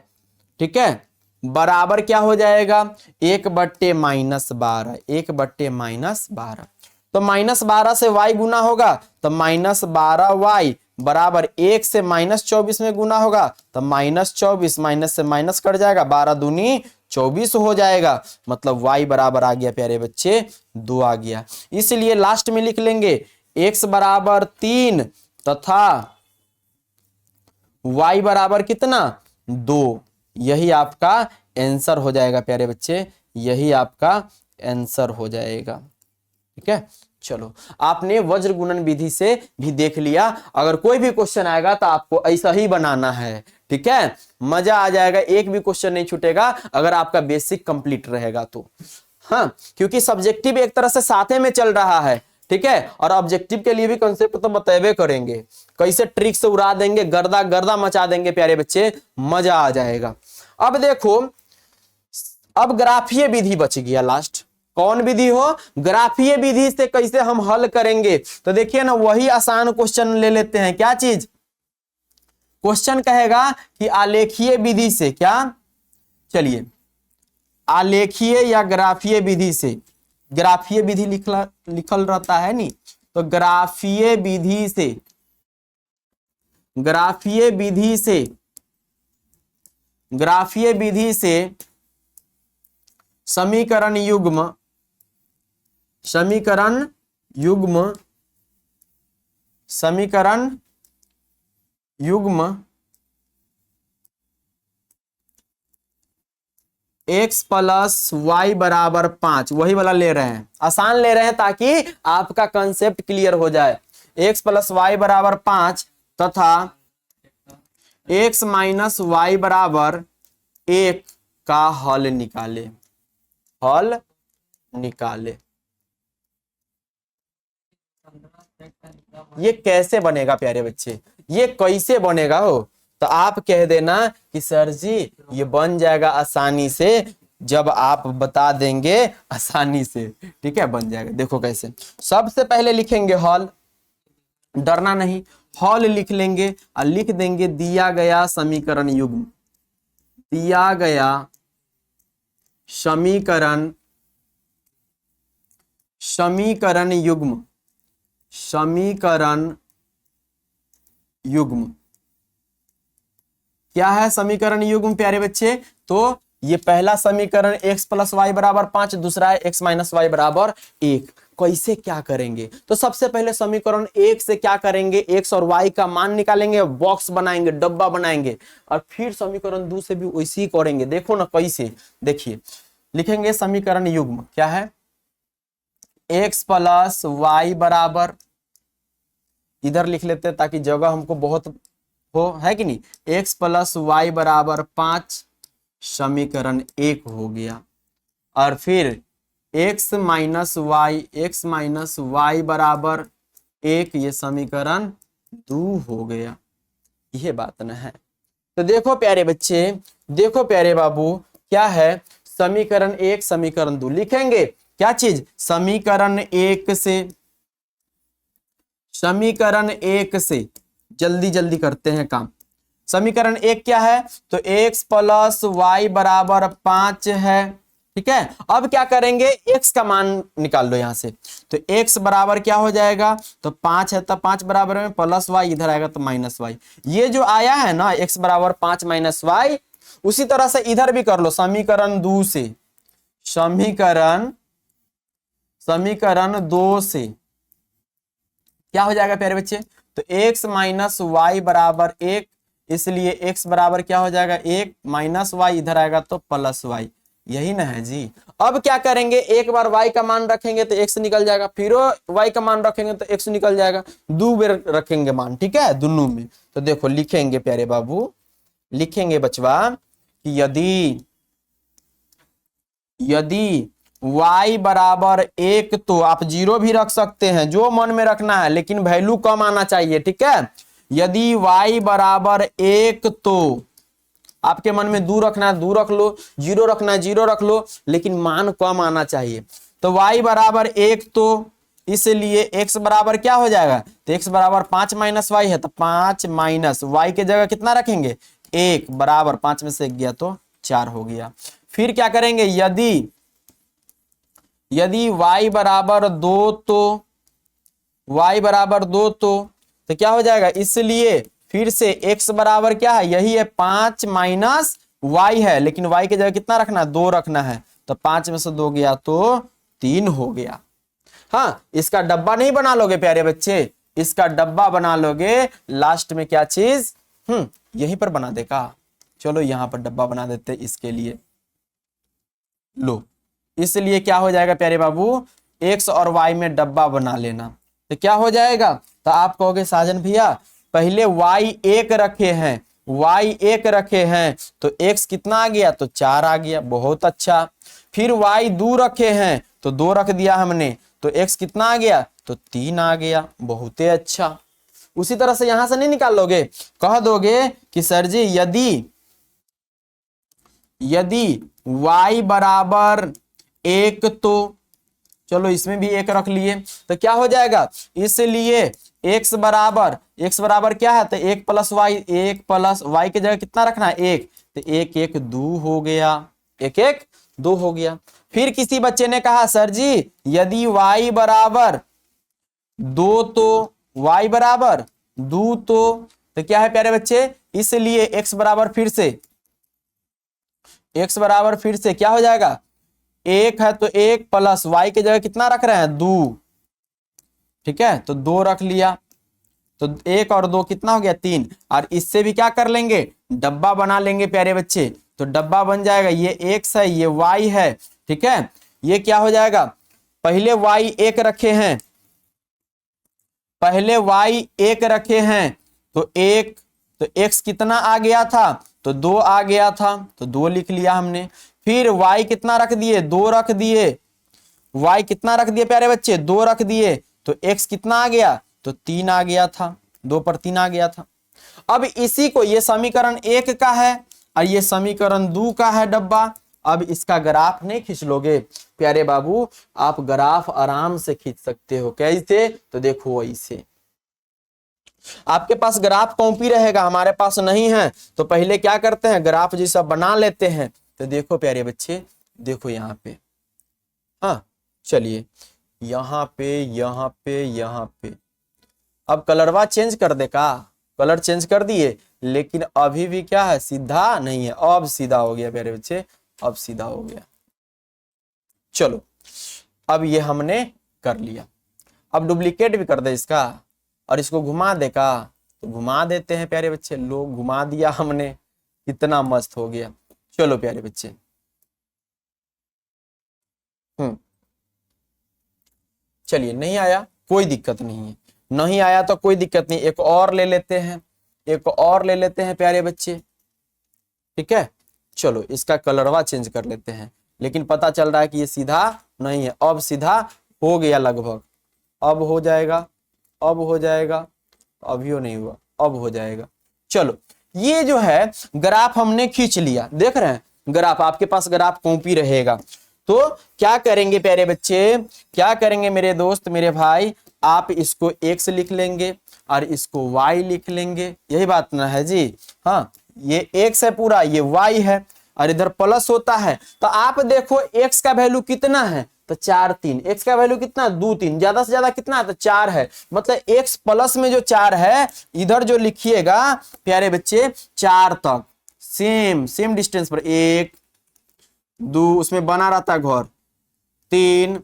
ठीक है, बराबर क्या हो जाएगा 1/-12, 1/-12। तो -12 से y गुना होगा तो -12y बराबर 1 से -24 में गुना होगा तो -24, माइनस से माइनस कट जाएगा, 12 दूनी 24 हो जाएगा, मतलब y बराबर आ गया प्यारे बच्चे 2 आ गया। इसलिए लास्ट में लिख लेंगे x बराबर 3 तथा y बराबर कितना 2। यही आपका आंसर हो जाएगा प्यारे बच्चे, यही आपका आंसर हो जाएगा, ठीक है। चलो आपने वज्र गुणन विधि से भी देख लिया, अगर कोई भी क्वेश्चन आएगा तो आपको ऐसा ही बनाना है, ठीक है, मजा आ जाएगा, एक भी क्वेश्चन नहीं छूटेगा अगर आपका बेसिक कंप्लीट रहेगा तो। हाँ, क्योंकि सब्जेक्टिव एक तरह से साथे में चल रहा है, ठीक है, और ऑब्जेक्टिव के लिए भी कॉन्सेप्ट तो बतेबे करेंगे, कैसे ट्रिक से उड़ा देंगे, गर्दा गर्दा मचा देंगे प्यारे बच्चे, मजा आ जाएगा। अब देखो, अब ग्राफीय विधि बच गया लास्ट, कौन विधि हो, ग्राफीय विधि से कैसे हम हल करेंगे। तो देखिए ना, वही आसान क्वेश्चन ले लेते हैं, क्या चीज, क्वेश्चन कहेगा कि आलेखीय विधि से, क्या, चलिए आलेखीय या ग्राफीय विधि से, ग्राफीय विधि लिखल रहता है नी, तो ग्राफीय विधि से, ग्राफीय विधि से, ग्राफीय विधि से समीकरण युग्म, समीकरण युग्म, समीकरण युग्म x प्लस वाई बराबर 5, वही वाला ले रहे हैं, आसान ले रहे हैं ताकि आपका कंसेप्ट क्लियर हो जाए। x प्लस वाई बराबर 5 तथा x माइनस वाई बराबर 1 का हल निकाले, हल निकाले। ये कैसे बनेगा प्यारे बच्चे, ये कैसे बनेगा हो, तो आप कह देना कि सर जी ये बन जाएगा आसानी से, जब आप बता देंगे आसानी से, ठीक है, बन जाएगा। देखो कैसे, सबसे पहले लिखेंगे हल, डरना नहीं, हल लिख लेंगे और लिख देंगे दिया गया समीकरण युग्म, दिया गया समीकरण, समीकरण युग्म, समीकरण युग्म क्या है, समीकरण युग्म प्यारे बच्चे, तो ये पहला समीकरण x प्लस वाई बराबर 5, दूसरा है x माइनस वाई बराबर 1। कैसे क्या करेंगे, तो सबसे पहले समीकरण 1 से क्या करेंगे, x और y का मान निकालेंगे, बॉक्स बनाएंगे, डब्बा बनाएंगे, और फिर समीकरण 2 से भी वैसे ही करेंगे। देखो ना कैसे, देखिए लिखेंगे समीकरण युग्म क्या है, x प्लस वाई बराबर, इधर लिख लेते हैं ताकि जगह हमको बहुत हो, है कि नहीं, x प्लस वाई बराबर 5 समीकरण 1 हो गया, और फिर x माइनस वाई बराबर 1, ये समीकरण 2 हो गया। ये बात ना है। तो देखो प्यारे बच्चे, देखो प्यारे बाबू, क्या है, समीकरण 1 समीकरण 2 लिखेंगे, क्या चीज, समीकरण 1 से, समीकरण 1 से जल्दी जल्दी करते हैं काम। समीकरण 1 क्या है, तो x प्लस वाई बराबर 5 है, ठीक है। अब क्या करेंगे, x का मान निकाल लो यहां से, तो x बराबर क्या हो जाएगा, तो 5 है तो 5 बराबर में प्लस वाई, इधर आएगा तो माइनस वाई। ये जो आया है ना x बराबर 5 माइनस वाई, उसी तरह से इधर भी कर लो, समीकरण 2 से, समीकरण 2 से क्या हो जाएगा प्यारे बच्चे, तो x माइनस वाई बराबर 1, इसलिए x बराबर क्या हो जाएगा 1 माइनस वाई, इधर आएगा तो प्लस वाई, यही ना है जी। अब क्या करेंगे, एक बार y का मान रखेंगे तो x निकल जाएगा, फिर y का मान रखेंगे तो x निकल जाएगा, 2 बार रखेंगे मान, ठीक है, दोनों में। तो देखो लिखेंगे प्यारे बाबू, लिखेंगे बचवा कि यदि y बराबर 1 तो आप 0 भी रख सकते हैं, जो मन में रखना है, लेकिन वैल्यू कम आना चाहिए, ठीक है। यदि y बराबर 1 तो आपके मन में 2 रखना है 2 रख लो, 0 रखना है 0 रख लो, लेकिन मान कम आना चाहिए। तो y बराबर 1 तो इसलिए x बराबर क्या हो जाएगा, तो x बराबर 5 माइनस वाई है, तो 5 माइनस वाई के जगह कितना रखेंगे 1 बराबर 5 में से 1 गया तो 4 हो गया। फिर क्या करेंगे, यदि y बराबर 2 तो y बराबर 2 तो क्या हो जाएगा, इसलिए फिर से x बराबर क्या है, यही है 5 माइनस y है, लेकिन y के जगह कितना रखना है 2 रखना है, तो 5 में से 2 गया तो 3 हो गया। हाँ, इसका डब्बा नहीं बना लोगे प्यारे बच्चे, इसका डब्बा बना लोगे लास्ट में क्या चीज, यहीं पर बना देगा। चलो यहां पर डब्बा बना देते इसके लिए, लो, इसलिए क्या हो जाएगा प्यारे बाबू, x और y में डब्बा बना लेना, तो क्या हो जाएगा, तो आप कहोगे साजन भैया पहले y 1 रखे हैं, तो x कितना आ गया, तो 4 आ गया, बहुत अच्छा। फिर y 2 रखे हैं तो 2 रख दिया हमने, तो x कितना आ गया, तो 3 आ गया, बहुत अच्छा। उसी तरह से यहां से नहीं निकाल लोगे, कह दोगे कि सर जी यदि y बराबर 1 तो चलो इसमें भी 1 रख लिए, तो क्या हो जाएगा, इसलिए x बराबर क्या है, तो 1 प्लस वाई की जगह कितना रखना है 1, तो 1 1 2 हो गया, 1 1 2 हो गया। फिर किसी बच्चे ने कहा सर जी यदि y बराबर 2 तो y बराबर 2 तो क्या है प्यारे बच्चे, इसलिए x बराबर फिर से क्या हो जाएगा, 1 है तो 1 प्लस y की जगह कितना रख रहे हैं 2, ठीक है, तो 2 रख लिया, तो 1 और 2 कितना हो गया 3, और इससे भी क्या कर लेंगे, डब्बा बना लेंगे प्यारे बच्चे, तो डब्बा बन जाएगा, ये x है ये y है, ठीक है। ये क्या हो जाएगा, पहले y 1 रखे हैं, तो 1 तो x कितना आ गया था, तो 2 आ गया था, तो 2 लिख लिया हमने। फिर y कितना रख दिए, 2 रख दिए, y कितना रख दिए प्यारे बच्चे 2 रख दिए, तो x कितना आ गया, तो 3 आ गया था, 2 पर 3 आ गया था। अब इसी को, ये समीकरण 1 का है और ये समीकरण 2 का है डब्बा। अब इसका ग्राफ नहीं खींच लोगे प्यारे बाबू, आप ग्राफ आराम से खींच सकते हो, कैसे, तो देखो ऐसे, आपके पास ग्राफ कॉपी रहेगा, हमारे पास नहीं है, तो पहले क्या करते हैं ग्राफ जैसा बना लेते हैं। तो देखो प्यारे बच्चे, देखो यहाँ पे, हाँ चलिए यहाँ पे अब कलरवा चेंज कर दे का, कलर चेंज कर दिए, लेकिन अभी भी क्या है, सीधा नहीं है, अब सीधा हो गया प्यारे बच्चे, अब सीधा हो गया। चलो अब ये हमने कर लिया, अब डुप्लीकेट भी कर दे इसका और इसको घुमा दे का, तो घुमा देते हैं प्यारे बच्चे, लोग घुमा दिया हमने, कितना मस्त हो गया। चलो प्यारे बच्चे, चलिए नहीं आया कोई दिक्कत नहीं है, नहीं आया तो कोई दिक्कत नहीं, एक और ले लेते हैं प्यारे बच्चे, ठीक है। चलो इसका कलरवा चेंज कर लेते हैं, लेकिन पता चल रहा है कि ये सीधा नहीं है, अब सीधा हो गया लगभग, अब हो जाएगा, अभी नहीं हुआ, अब हो जाएगा। चलो ये जो है ग्राफ हमने खींच लिया, देख रहे हैं ग्राफ, आपके पास ग्राफ कॉपी रहेगा, तो क्या करेंगे प्यारे बच्चे, क्या करेंगे मेरे दोस्त मेरे भाई, आप इसको x लिख लेंगे और इसको y लिख लेंगे, यही बात ना है जी। हाँ ये x है पूरा, ये y है, और इधर प्लस होता है, तो आप देखो x का वैल्यू कितना है, तो 4 3, x का वैल्यू कितना 2 3, ज्यादा से ज्यादा कितना, तो 4 है, मतलब x प्लस में जो 4 है इधर जो लिखिएगा प्यारे बच्चे 4 तक सेम डिस्टेंस पर, 1 2 उसमें बना रहता है घर, 3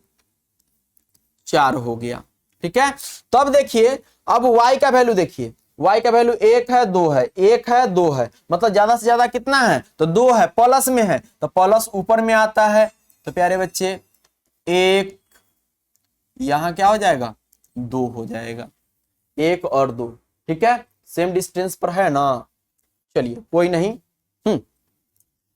4 हो गया, ठीक है। तब देखिए अब y का वैल्यू देखिए, y का वैल्यू 1 है 2 है, 1 है 2 है, मतलब ज्यादा से ज्यादा कितना है, तो 2 है, प्लस में है तो प्लस ऊपर में आता है, तो प्यारे बच्चे 1 यहां क्या हो जाएगा 2 हो जाएगा, 1 और 2, ठीक है, सेम डिस्टेंस पर है ना। चलिए कोई नहीं,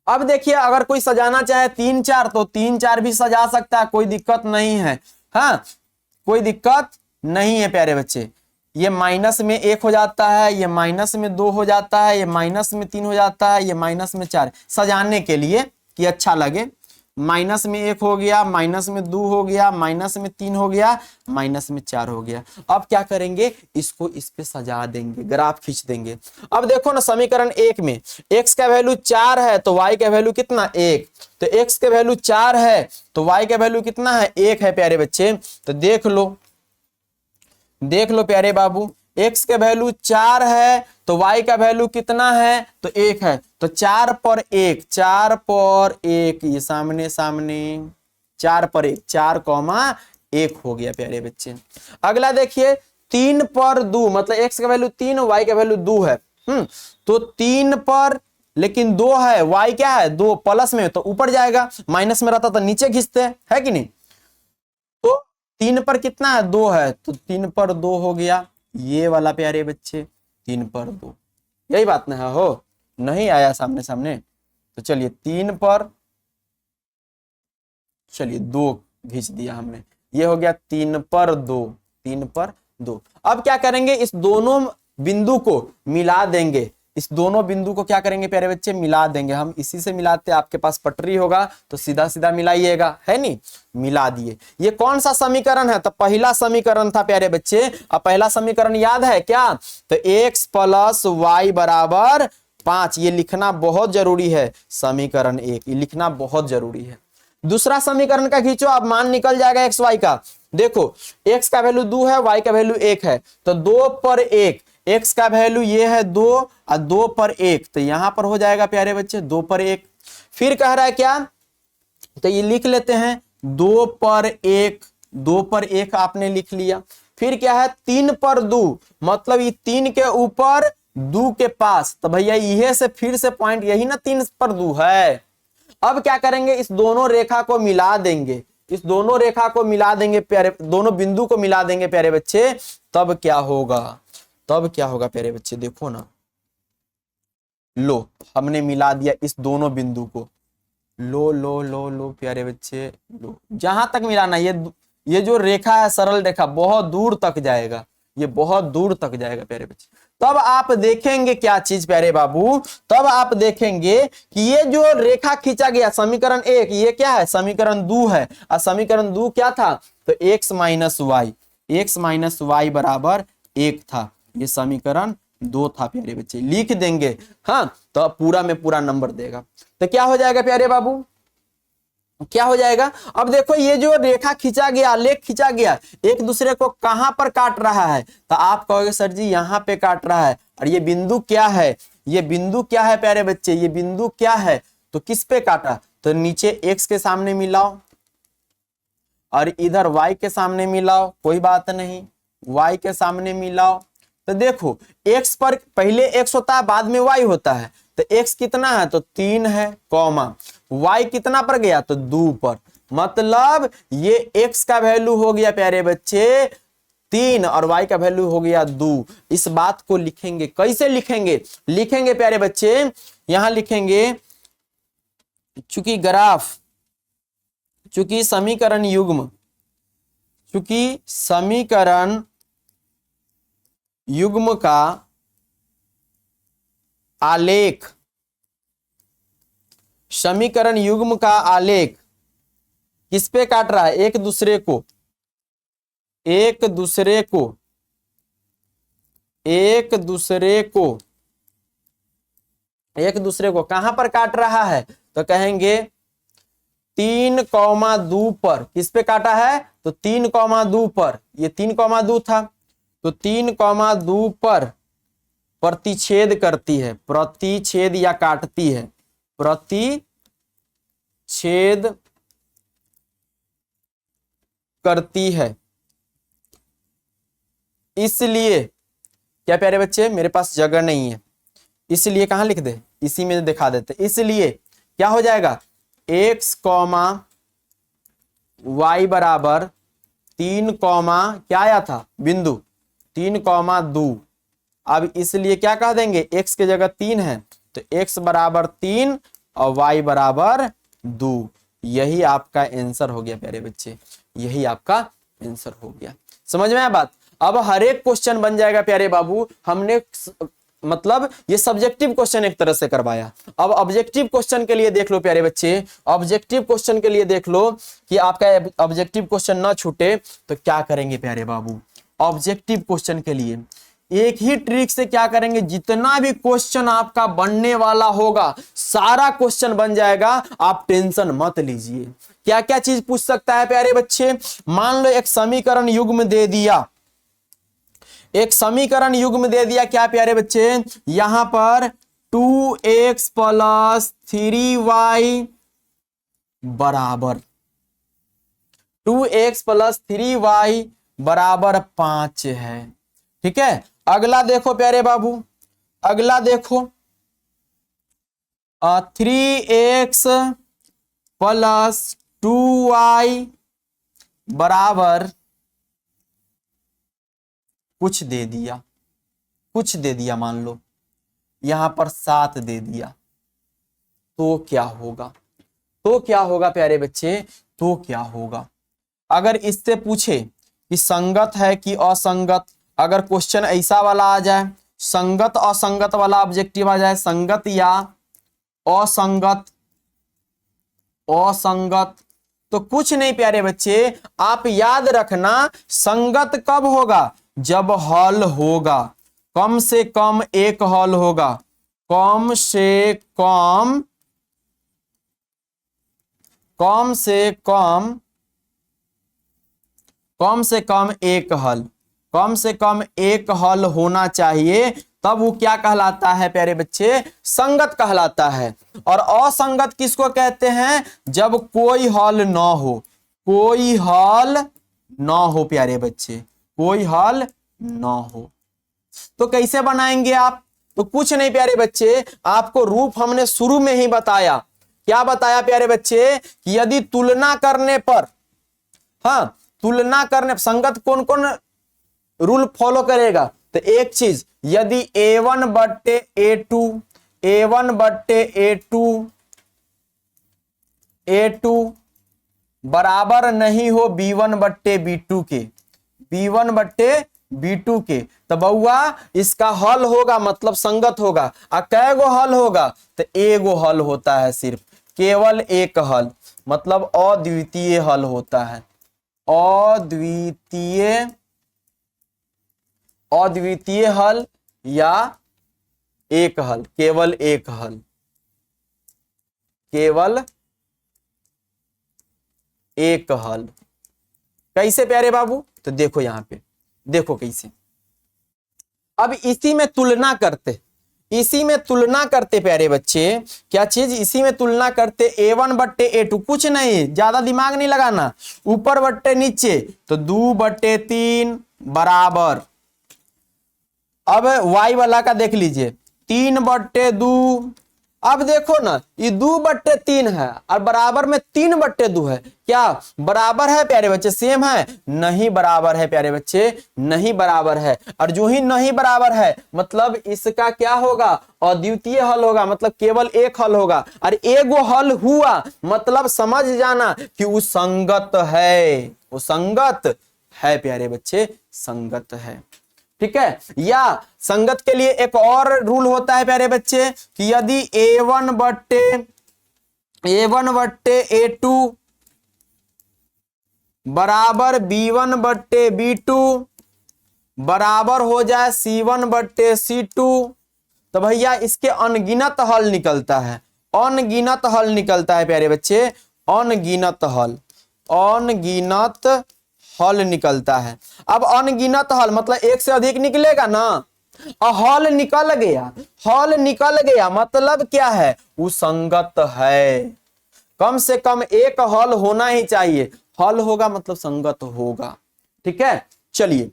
अब देखिए अगर कोई सजाना चाहे 3 4 तो 3 4 भी सजा सकता है, कोई दिक्कत नहीं है। हाँ, कोई दिक्कत नहीं है प्यारे बच्चे। ये माइनस में 1 हो जाता है, ये माइनस में 2 हो जाता है, ये माइनस में 3 हो जाता है, ये माइनस में 4, सजाने के लिए कि अच्छा लगे। माइनस में 1 हो गया, माइनस में 2 हो गया, माइनस में 3 हो गया, माइनस में 4 हो गया। अब क्या करेंगे, इसको इस पे सजा देंगे, ग्राफ खींच देंगे। अब देखो ना समीकरण 1 में x का वैल्यू 4 है तो y का वैल्यू कितना 1, तो x के वैल्यू 4 है तो y का वैल्यू कितना है 1 है प्यारे बच्चे। तो देख लो प्यारे बाबू, x के वैल्यू 4 है तो y का वैल्यू कितना है तो 1 है। तो 4 पर 1, 4 पर 1, ये सामने सामने 4 पर 1, 4 कॉमा 1 हो गया प्यारे बच्चे। अगला देखिए 3 पर 2, मतलब x का वैल्यू 3 y का वैल्यू 2 है। तो 3 पर लेकिन 2 है, y क्या है 2, प्लस में तो ऊपर जाएगा, माइनस में रहता तो नीचे खींचते है कि नहीं। तो 3 पर कितना है 2 है, तो 3 पर 2 हो गया ये वाला प्यारे बच्चे, 3 पर 2, यही बात ना हो, नहीं आया सामने सामने। तो चलिए 3 पर, चलिए 2 खींच दिया हमने, ये हो गया 3 पर 2, 3 पर 2। अब क्या करेंगे, इस दोनों बिंदु को मिला देंगे, इस दोनों बिंदु को क्या करेंगे प्यारे बच्चे, मिला देंगे। हम इसी से मिलाते, आपके पास पटरी होगा तो सीधा सीधा मिलाइएगा, है नहीं, मिला दिए। ये कौन सा समीकरण है, तो पहला समीकरण था प्यारे बच्चे। अब पहला समीकरण याद है क्या, तो x प्लस वाई बराबर 5, ये लिखना बहुत जरूरी है, समीकरण 1 ये लिखना बहुत जरूरी है। दूसरा समीकरण का खींचो, अब मान निकल जाएगा एक्स वाई का। देखो x का वैल्यू 2 है, y का वैल्यू 1 है, तो 2 पर 1, x का वैल्यू ये है 2 और 2 पर 1, तो यहां पर हो जाएगा प्यारे बच्चे 2 पर 1। फिर कह रहा है क्या, तो ये लिख लेते हैं 2 पर 1, 2 पर 1 आपने लिख लिया। फिर क्या है 3 पर 2, मतलब ये 3 के ऊपर 2 के पास, तो भैया ये से फिर से पॉइंट यही ना 3 पर 2 है। अब क्या करेंगे, इस दोनों रेखा को मिला देंगे, इस दोनों रेखा को मिला देंगे प्यारे, दोनों बिंदु को मिला देंगे प्यारे बच्चे। तब क्या होगा, तब क्या होगा प्यारे बच्चे, देखो ना, लो हमने मिला दिया इस दोनों बिंदु को, लो लो लो लो प्यारे बच्चे, लो जहां तक मिलाना, ये जो रेखा है सरल रेखा बहुत दूर तक जाएगा, ये बहुत दूर तक जाएगा प्यारे बच्चे। तब आप देखेंगे क्या चीज प्यारे बाबू, तब आप देखेंगे कि ये जो रेखा खींचा गया समीकरण 1, ये क्या है समीकरण 2 है, और समीकरण 2 क्या था, तो x माइनस वाई बराबर 1 था, ये समीकरण 2 था प्यारे बच्चे, लिख देंगे। हाँ, तो पूरा में पूरा नंबर देगा, तो क्या हो जाएगा प्यारे बाबू, क्या हो जाएगा। अब देखो ये जो रेखा खींचा गया, लेख खींचा गया, एक दूसरे को कहां पर काट रहा है, तो आप कहोगे सर जी यहां पे काट रहा है, और ये बिंदु क्या है, ये बिंदु क्या है प्यारे बच्चे, ये बिंदु क्या है, तो किस पे काटा, तो नीचे x के सामने मिलाओ और इधर y के सामने मिलाओ, कोई बात नहीं, y के सामने मिलाओ। तो देखो x पर पहले x होता है बाद में y होता है, तो x कितना है तो 3 है, कॉमा y कितना पर गया तो 2 पर, मतलब ये x का वैल्यू हो गया प्यारे बच्चे 3 और y का वैल्यू हो गया 2। इस बात को लिखेंगे, कैसे लिखेंगे, लिखेंगे प्यारे बच्चे, यहां लिखेंगे चूंकि ग्राफ, चूंकि समीकरण युग्म, चूंकि समीकरण युग्म का आलेख, समीकरण युग्म का आलेख किस पे काट रहा है, एक दूसरे को, एक दूसरे को, एक दूसरे को, एक दूसरे को कहां पर काट रहा है, तो कहेंगे 3,2 पर, किस पे काटा है तो 3,2 पर, ये 3,2 था, तो 3,2 पर प्रतिच्छेद करती है, प्रतिच्छेद या काटती है, प्रतिच्छेद करती है। इसलिए क्या प्यारे बच्चे, मेरे पास जगह नहीं है, इसलिए कहां लिख दे, इसी में दिखा देते, इसलिए क्या हो जाएगा x, y बराबर 3, क्या आया था बिंदु 3,2। अब इसलिए क्या कह देंगे, x की जगह 3 है तो x बराबर 3 और y बराबर 2। यही आपका आंसर हो गया प्यारे बच्चे, यही आपका आंसर हो गया। समझ में आया बात? अब हर एक क्वेश्चन बन जाएगा प्यारे बाबू। हमने मतलब ये सब्जेक्टिव क्वेश्चन एक तरह से करवाया। अब ऑब्जेक्टिव क्वेश्चन के लिए देख लो प्यारे बच्चे, ऑब्जेक्टिव क्वेश्चन के लिए देख लो कि आपका ऑब्जेक्टिव क्वेश्चन ना छूटे तो क्या करेंगे प्यारे बाबू। ऑब्जेक्टिव क्वेश्चन के लिए एक ही ट्रिक से क्या करेंगे, जितना भी क्वेश्चन आपका बनने वाला होगा सारा क्वेश्चन बन जाएगा, आप टेंशन मत लीजिए। क्या क्या चीज पूछ सकता है प्यारे बच्चे, मान लो एक समीकरण युग्म दे दिया, एक समीकरण युग्म दे दिया क्या प्यारे बच्चे, यहां पर 2x + 3y बराबर 2x + 3y बराबर 5 है। ठीक है, अगला देखो प्यारे बाबू, अगला देखो 3x + 2y बराबर कुछ दे दिया, कुछ दे दिया, मान लो यहां पर 7 दे दिया, तो क्या होगा, तो क्या होगा प्यारे बच्चे, तो क्या होगा। अगर इससे पूछे कि संगत है कि असंगत, अगर क्वेश्चन ऐसा वाला आ जाए, संगत असंगत वाला ऑब्जेक्टिव आ जाए, संगत या असंगत, असंगत, तो कुछ नहीं प्यारे बच्चे, आप याद रखना संगत कब होगा, जब हल होगा, कम से कम एक हल होगा, कम से कम, कम से कम, कम से कम एक हल, कम से कम एक हल होना चाहिए, तब वो क्या कहलाता है प्यारे बच्चे, संगत कहलाता है। और असंगत किसको कहते हैं, जब कोई हल ना हो, कोई हल ना हो प्यारे बच्चे, कोई हल ना हो। तो कैसे बनाएंगे आप, तो कुछ नहीं प्यारे बच्चे, आपको रूप हमने शुरू में ही बताया। क्या बताया प्यारे बच्चे, कि यदि तुलना करने पर, हाँ तुलना करने, संगत कौन कौन रूल फॉलो करेगा, तो एक चीज, यदि a1 बट्टे a2, a1 बट्टे a2 बराबर नहीं हो b1 बट्टे b2 के, b1 बट्टे b2 के, तो बउआ इसका हल होगा, मतलब संगत होगा। और कै गो हल होगा, तो एगो हल होता है, सिर्फ केवल एक हल, मतलब अद्वितीय हल होता है, अद्वितीय, अद्वितीय हल या एक हल, केवल एक हल, केवल एक हल। कैसे प्यारे बाबू, तो देखो यहां पे, देखो कैसे, अब इसी में तुलना करते, इसी में तुलना करते प्यारे बच्चे, क्या चीज, इसी में तुलना करते a1 बट्टे a2, कुछ नहीं, ज्यादा दिमाग नहीं लगाना, ऊपर बट्टे नीचे, तो 2 बट्टे 3 बराबर, अब y वाला का देख लीजिए, 3 बट्टे 2, अब देखो ना ये 2 बट्टे 3 है और बराबर में 3 बट्टे 2 है, क्या बराबर है प्यारे बच्चे, सेम है, नहीं बराबर है प्यारे बच्चे, नहीं बराबर है। और जो ही नहीं बराबर है मतलब इसका क्या होगा, अद्वितीय हल होगा, मतलब केवल एक हल होगा, और एगो हल हुआ मतलब समझ जाना कि वो संगत है, वो संगत है प्यारे बच्चे, संगत है। ठीक है, या संगत के लिए एक और रूल होता है प्यारे बच्चे, कि यदि a1 बट्टे a2 बराबर b1 बट्टे b2 बराबर हो जाए c1 बट्टे c2, तो भैया इसके अनगिनत हल निकलता है, अनगिनत हल निकलता है प्यारे बच्चे, अनगिनत हल, अनगिनत हल निकलता है। अब अनगिनत हल मतलब एक से अधिक निकलेगा ना, हल निकल गया, हल निकल गया मतलब क्या है, वो संगत है, कम से कम एक हल होना ही चाहिए, हल होगा मतलब संगत होगा। ठीक है, चलिए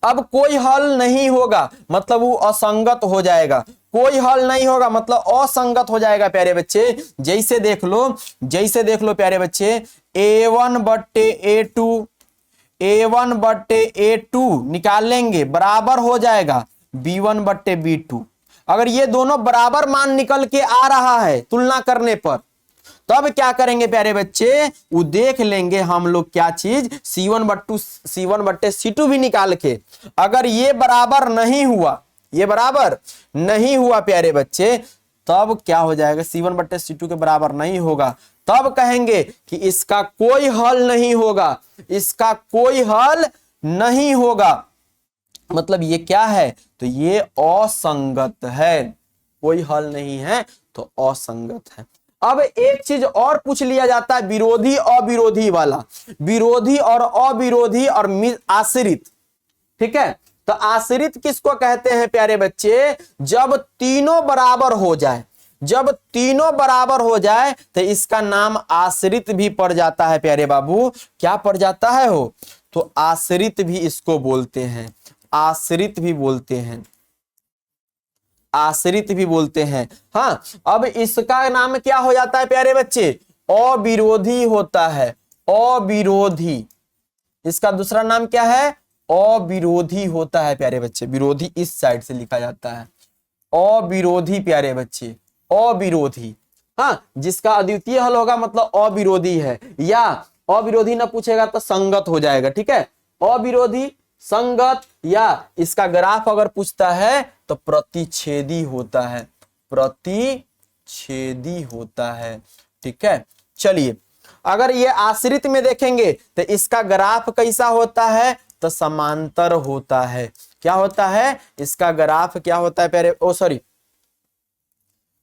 अब कोई हल नहीं होगा मतलब वो असंगत हो जाएगा, कोई हल नहीं होगा मतलब असंगत हो जाएगा प्यारे बच्चे। जैसे देख लो, जैसे देख लो प्यारे बच्चे, a1 बट्टे a2, a1 बट्टे a2 निकाल लेंगे, बराबर हो जाएगा b1 बट्टे b2, अगर ये दोनों बराबर मान निकल के आ रहा है तुलना करने पर, तब क्या करेंगे प्यारे बच्चे, वो देख लेंगे हम लोग क्या चीज, C1 बट्टे C2 भी निकाल के। अगर ये बराबर नहीं हुआ, ये बराबर नहीं हुआ प्यारे बच्चे, तब क्या हो जाएगा, C1 बट्टे C2 के बराबर नहीं होगा, तब कहेंगे कि इसका कोई हल नहीं होगा, इसका कोई हल नहीं होगा। मतलब ये क्या है, तो ये असंगत है, कोई हल नहीं है तो असंगत है। अब एक चीज और पूछ लिया जाता है, विरोधी अविरोधी वाला, विरोधी और अविरोधी और आश्रित, ठीक है। तो आश्रित किसको कहते हैं प्यारे बच्चे, जब तीनों बराबर हो जाए, जब तीनों बराबर हो जाए तो इसका नाम आश्रित भी पड़ जाता है प्यारे बाबू। क्या पड़ जाता है हो, तो आश्रित भी इसको बोलते हैं, आश्रित भी बोलते हैं, आश्रित भी बोलते हैं। हाँ, अब इसका नाम क्या हो जाता है प्यारे बच्चे, अविरोधी होता है, अविरोधी। इसका दूसरा नाम क्या है, अविरोधी होता है प्यारे बच्चे। विरोधी इस साइड से लिखा जाता है, अविरोधी प्यारे बच्चे, अविरोधी। हाँ, जिसका अद्वितीय हल होगा मतलब अविरोधी है, या अविरोधी ना पूछेगा तो संगत हो जाएगा, ठीक है। अविरोधी, संगत, या इसका ग्राफ अगर पूछता है तो प्रतिच्छेदी होता है, प्रतिच्छेदी होता है, ठीक है। चलिए, अगर ये आश्रित में देखेंगे तो इसका ग्राफ कैसा होता है, तो समांतर होता है। क्या होता है, इसका ग्राफ क्या होता है प्यारे, ओ सॉरी,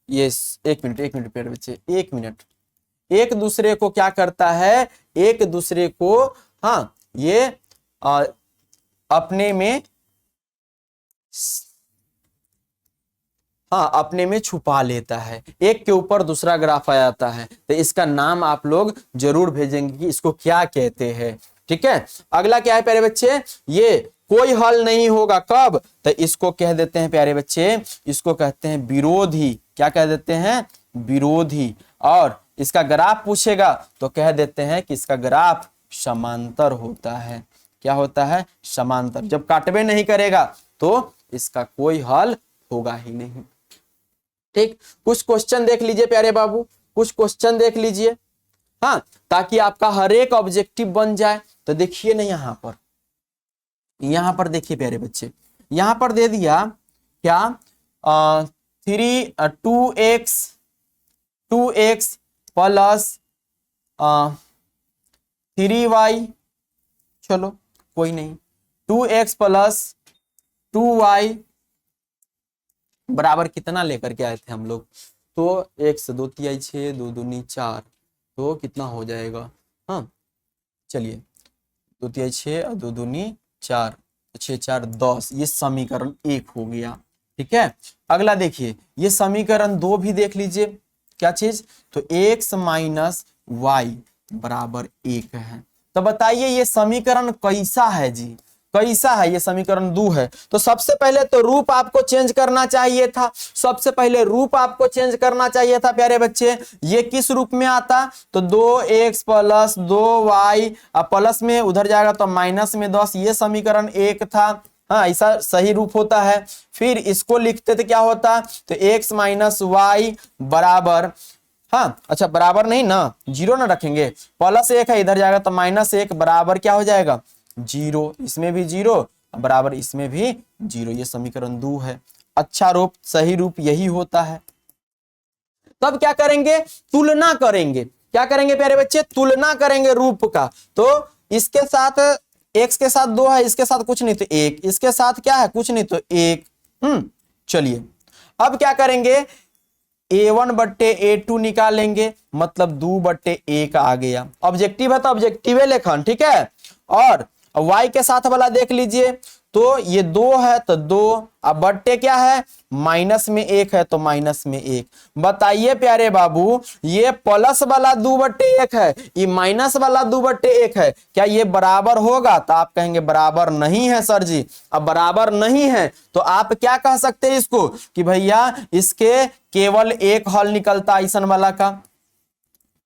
ये एक मिनट प्यारे बच्चे, एक मिनट। एक दूसरे को क्या करता है, एक दूसरे को, हाँ, ये अपने में, हाँ, अपने में छुपा लेता है, एक के ऊपर दूसरा ग्राफ आ जाता है। तो इसका नाम आप लोग जरूर भेजेंगे कि इसको क्या कहते हैं, ठीक है। अगला क्या है प्यारे बच्चे, ये कोई हल नहीं होगा, कब, तो इसको कह देते हैं प्यारे बच्चे, इसको कहते हैं विरोधी। क्या कह देते हैं, विरोधी। और इसका ग्राफ पूछेगा तो कह देते हैं कि इसका ग्राफ समांतर होता है। क्या होता है, समांतर। जब काटवे नहीं करेगा तो इसका कोई हल होगा ही नहीं, ठीक। कुछ क्वेश्चन देख लीजिए प्यारे बाबू, कुछ क्वेश्चन देख लीजिए, हाँ, ताकि आपका हर एक ऑब्जेक्टिव बन जाए। तो देखिए ना, यहां पर देखिए प्यारे बच्चे, यहां पर दे दिया क्या, 2x प्लस 3y, चलो कोई नहीं, 2x प्लस 2y बराबर कितना लेकर के आए थे हम लोग, तो 1 से 2 तिहाई 6, 2 दूनी 4, तो कितना हो जाएगा, हाँ चलिए, 2 तिहाई 6 और 2 दूनी 4, 6 4 10, ये समीकरण 1 हो गया, ठीक है। अगला देखिए, ये समीकरण 2 भी देख लीजिए, क्या चीज, तो x माइनस वाई बराबर 1 है। तो बताइए ये समीकरण कैसा है जी, कैसा है, ये समीकरण 2 है। तो सबसे पहले तो रूप आपको चेंज करना चाहिए था, सबसे पहले रूप आपको चेंज करना चाहिए था प्यारे बच्चे। ये किस रूप में आता, तो 2x प्लस 2y, प्लस में उधर जाएगा तो माइनस में 10, ये समीकरण 1 था। हाँ, ऐसा सही रूप होता है। फिर इसको लिखते थे, क्या होता, तो x माइनस वाई बराबर, हाँ अच्छा बराबर नहीं ना, 0 ना रखेंगे, प्लस 1 है, इधर जाएगा तो माइनस 1 बराबर क्या हो जाएगा, 0, इसमें भी 0 बराबर इसमें भी 0, ये समीकरण 2 है। अच्छा रूप, सही रूप यही होता है। तब क्या करेंगे, तुलना करेंगे। क्या करेंगे प्यारे बच्चे, तुलना करेंगे रूप का। तो इसके साथ x के साथ 2 है, इसके साथ कुछ नहीं तो 1, इसके साथ क्या है, कुछ नहीं तो 1। चलिए, अब क्या करेंगे, a1 बट्टे a2 निकालेंगे, मतलब 2 बट्टे 1 आ गया। ऑब्जेक्टिव है तो ऑब्जेक्टिव लेखन, ठीक है। और y के साथ वाला देख लीजिए, तो ये 2 है तो 2, अब बट्टे क्या है, माइनस में 1 है तो माइनस में 1। बताइए प्यारे बाबू, ये प्लस वाला 2 बट्टे 1 है, ये माइनस वाला 2 बट्टे 1 है, क्या ये बराबर होगा, तो आप कहेंगे बराबर नहीं है सर जी। अब बराबर नहीं है तो आप क्या कह सकते हैं इसको, कि भैया इसके केवल एक हल निकलता है ऐसन वाला का,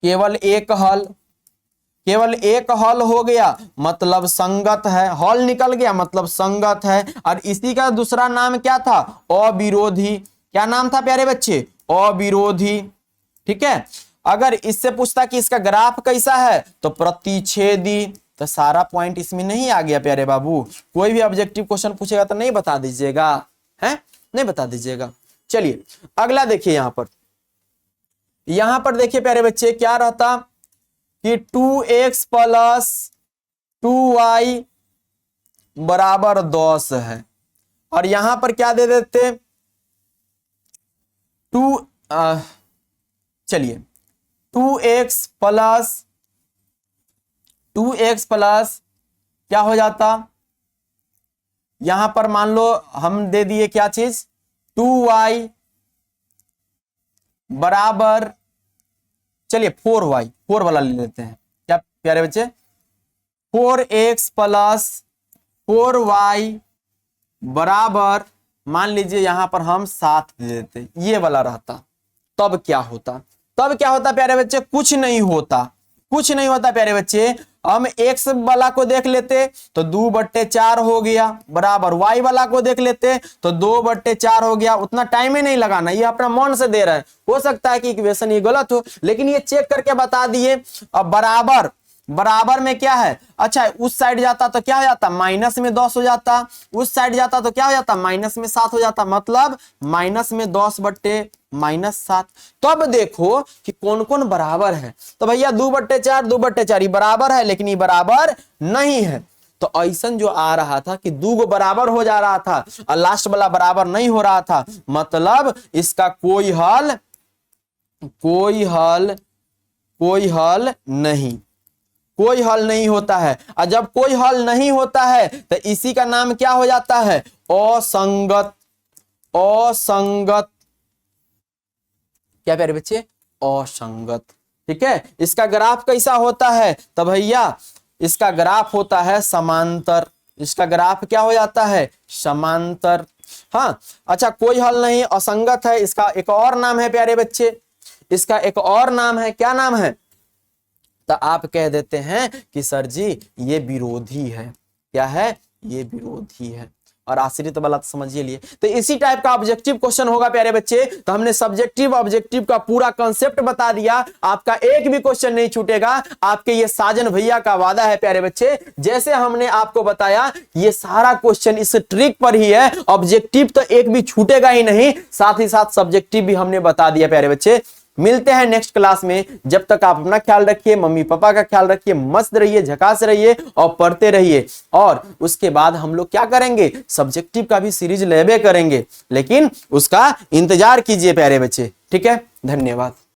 केवल एक हल, केवल एक हल हो गया मतलब संगत है, हल निकल गया मतलब संगत है। और इसी का दूसरा नाम क्या था, अविरोधी। क्या नाम था प्यारे बच्चे? अविरोधी। ठीक है, अगर इससे पूछता कि इसका ग्राफ कैसा है तो प्रतिच्छेदी। तो सारा पॉइंट इसमें नहीं आ गया प्यारे बाबू। कोई भी ऑब्जेक्टिव क्वेश्चन पूछेगा तो नहीं बता दीजिएगा, है नहीं बता दीजिएगा। चलिए अगला देखिए, यहां पर देखिए प्यारे बच्चे क्या रहता कि 2x प्लस 2y बराबर 10 है, और यहां पर क्या दे देते चलिए 2x प्लस क्या हो जाता, यहां पर मान लो हम दे दिए क्या चीज 2y बराबर, चलिए 4y, 4 वाला ले लेते हैं क्या प्यारे बच्चे, 4x प्लस 4y बराबर मान लीजिए यहां पर हम 7 दे देते, ये वाला रहता। तब क्या होता प्यारे बच्चे? कुछ नहीं होता प्यारे बच्चे। हम x वाला को देख लेते तो 2/4 हो गया बराबर, y वाला को देख लेते तो 2/4 हो गया। उतना टाइम ही नहीं लगाना, ये अपना मन से दे रहा है। हो सकता है कि इक्वेशन ये गलत हो, लेकिन ये चेक करके बता दिए। अब बराबर में क्या है, अच्छा उस साइड जाता तो क्या हो जाता, माइनस में 10 हो जाता, उस साइड जाता तो क्या हो जाता, माइनस में 7 हो जाता, मतलब माइनस में 10/-7। तब देखो कि कौन कौन बराबर है। तो भैया 2/4 ये बराबर है, लेकिन ये बराबर नहीं है। तो ऐसा जो आ रहा था कि 2 बराबर हो जा रहा था और लास्ट वाला बराबर नहीं हो रहा था, मतलब इसका कोई हल नहीं होता है। और जब कोई हल नहीं होता है तो इसी का नाम क्या हो जाता है, असंगत। क्या प्यारे बच्चे, असंगत। ठीक है, इसका ग्राफ कैसा होता है, तो भैया इसका ग्राफ होता है समांतर। इसका ग्राफ क्या हो जाता है, समांतर। हाँ अच्छा, कोई हल नहीं, असंगत है। इसका एक और नाम है प्यारे बच्चे, इसका एक और नाम है, क्या नाम है, तो आप कह देते हैं कि सर जी ये विरोधी है। क्या है, ये विरोधी है। और आश्रित वाला तो समझिए लिए। तो इसी टाइप का ऑब्जेक्टिव क्वेश्चन होगा प्यारे बच्चे। तो हमने सब्जेक्टिव ऑब्जेक्टिव का पूरा कॉन्सेप्ट बता दिया, आपका एक भी क्वेश्चन नहीं छूटेगा। आपके ये साजन भैया का वादा है प्यारे बच्चे, जैसे हमने आपको बताया ये सारा क्वेश्चन इस ट्रिक पर ही है। ऑब्जेक्टिव तो एक भी छूटेगा ही नहीं, साथ ही साथ सब्जेक्टिव भी हमने बता दिया प्यारे बच्चे। मिलते हैं नेक्स्ट क्लास में। जब तक आप अपना ख्याल रखिए, मम्मी पापा का ख्याल रखिए, मस्त रहिए, झकास रहिए और पढ़ते रहिए। और उसके बाद हम लोग क्या करेंगे, सब्जेक्टिव का भी सीरीज लेबे करेंगे, लेकिन उसका इंतजार कीजिए प्यारे बच्चे। ठीक है, धन्यवाद।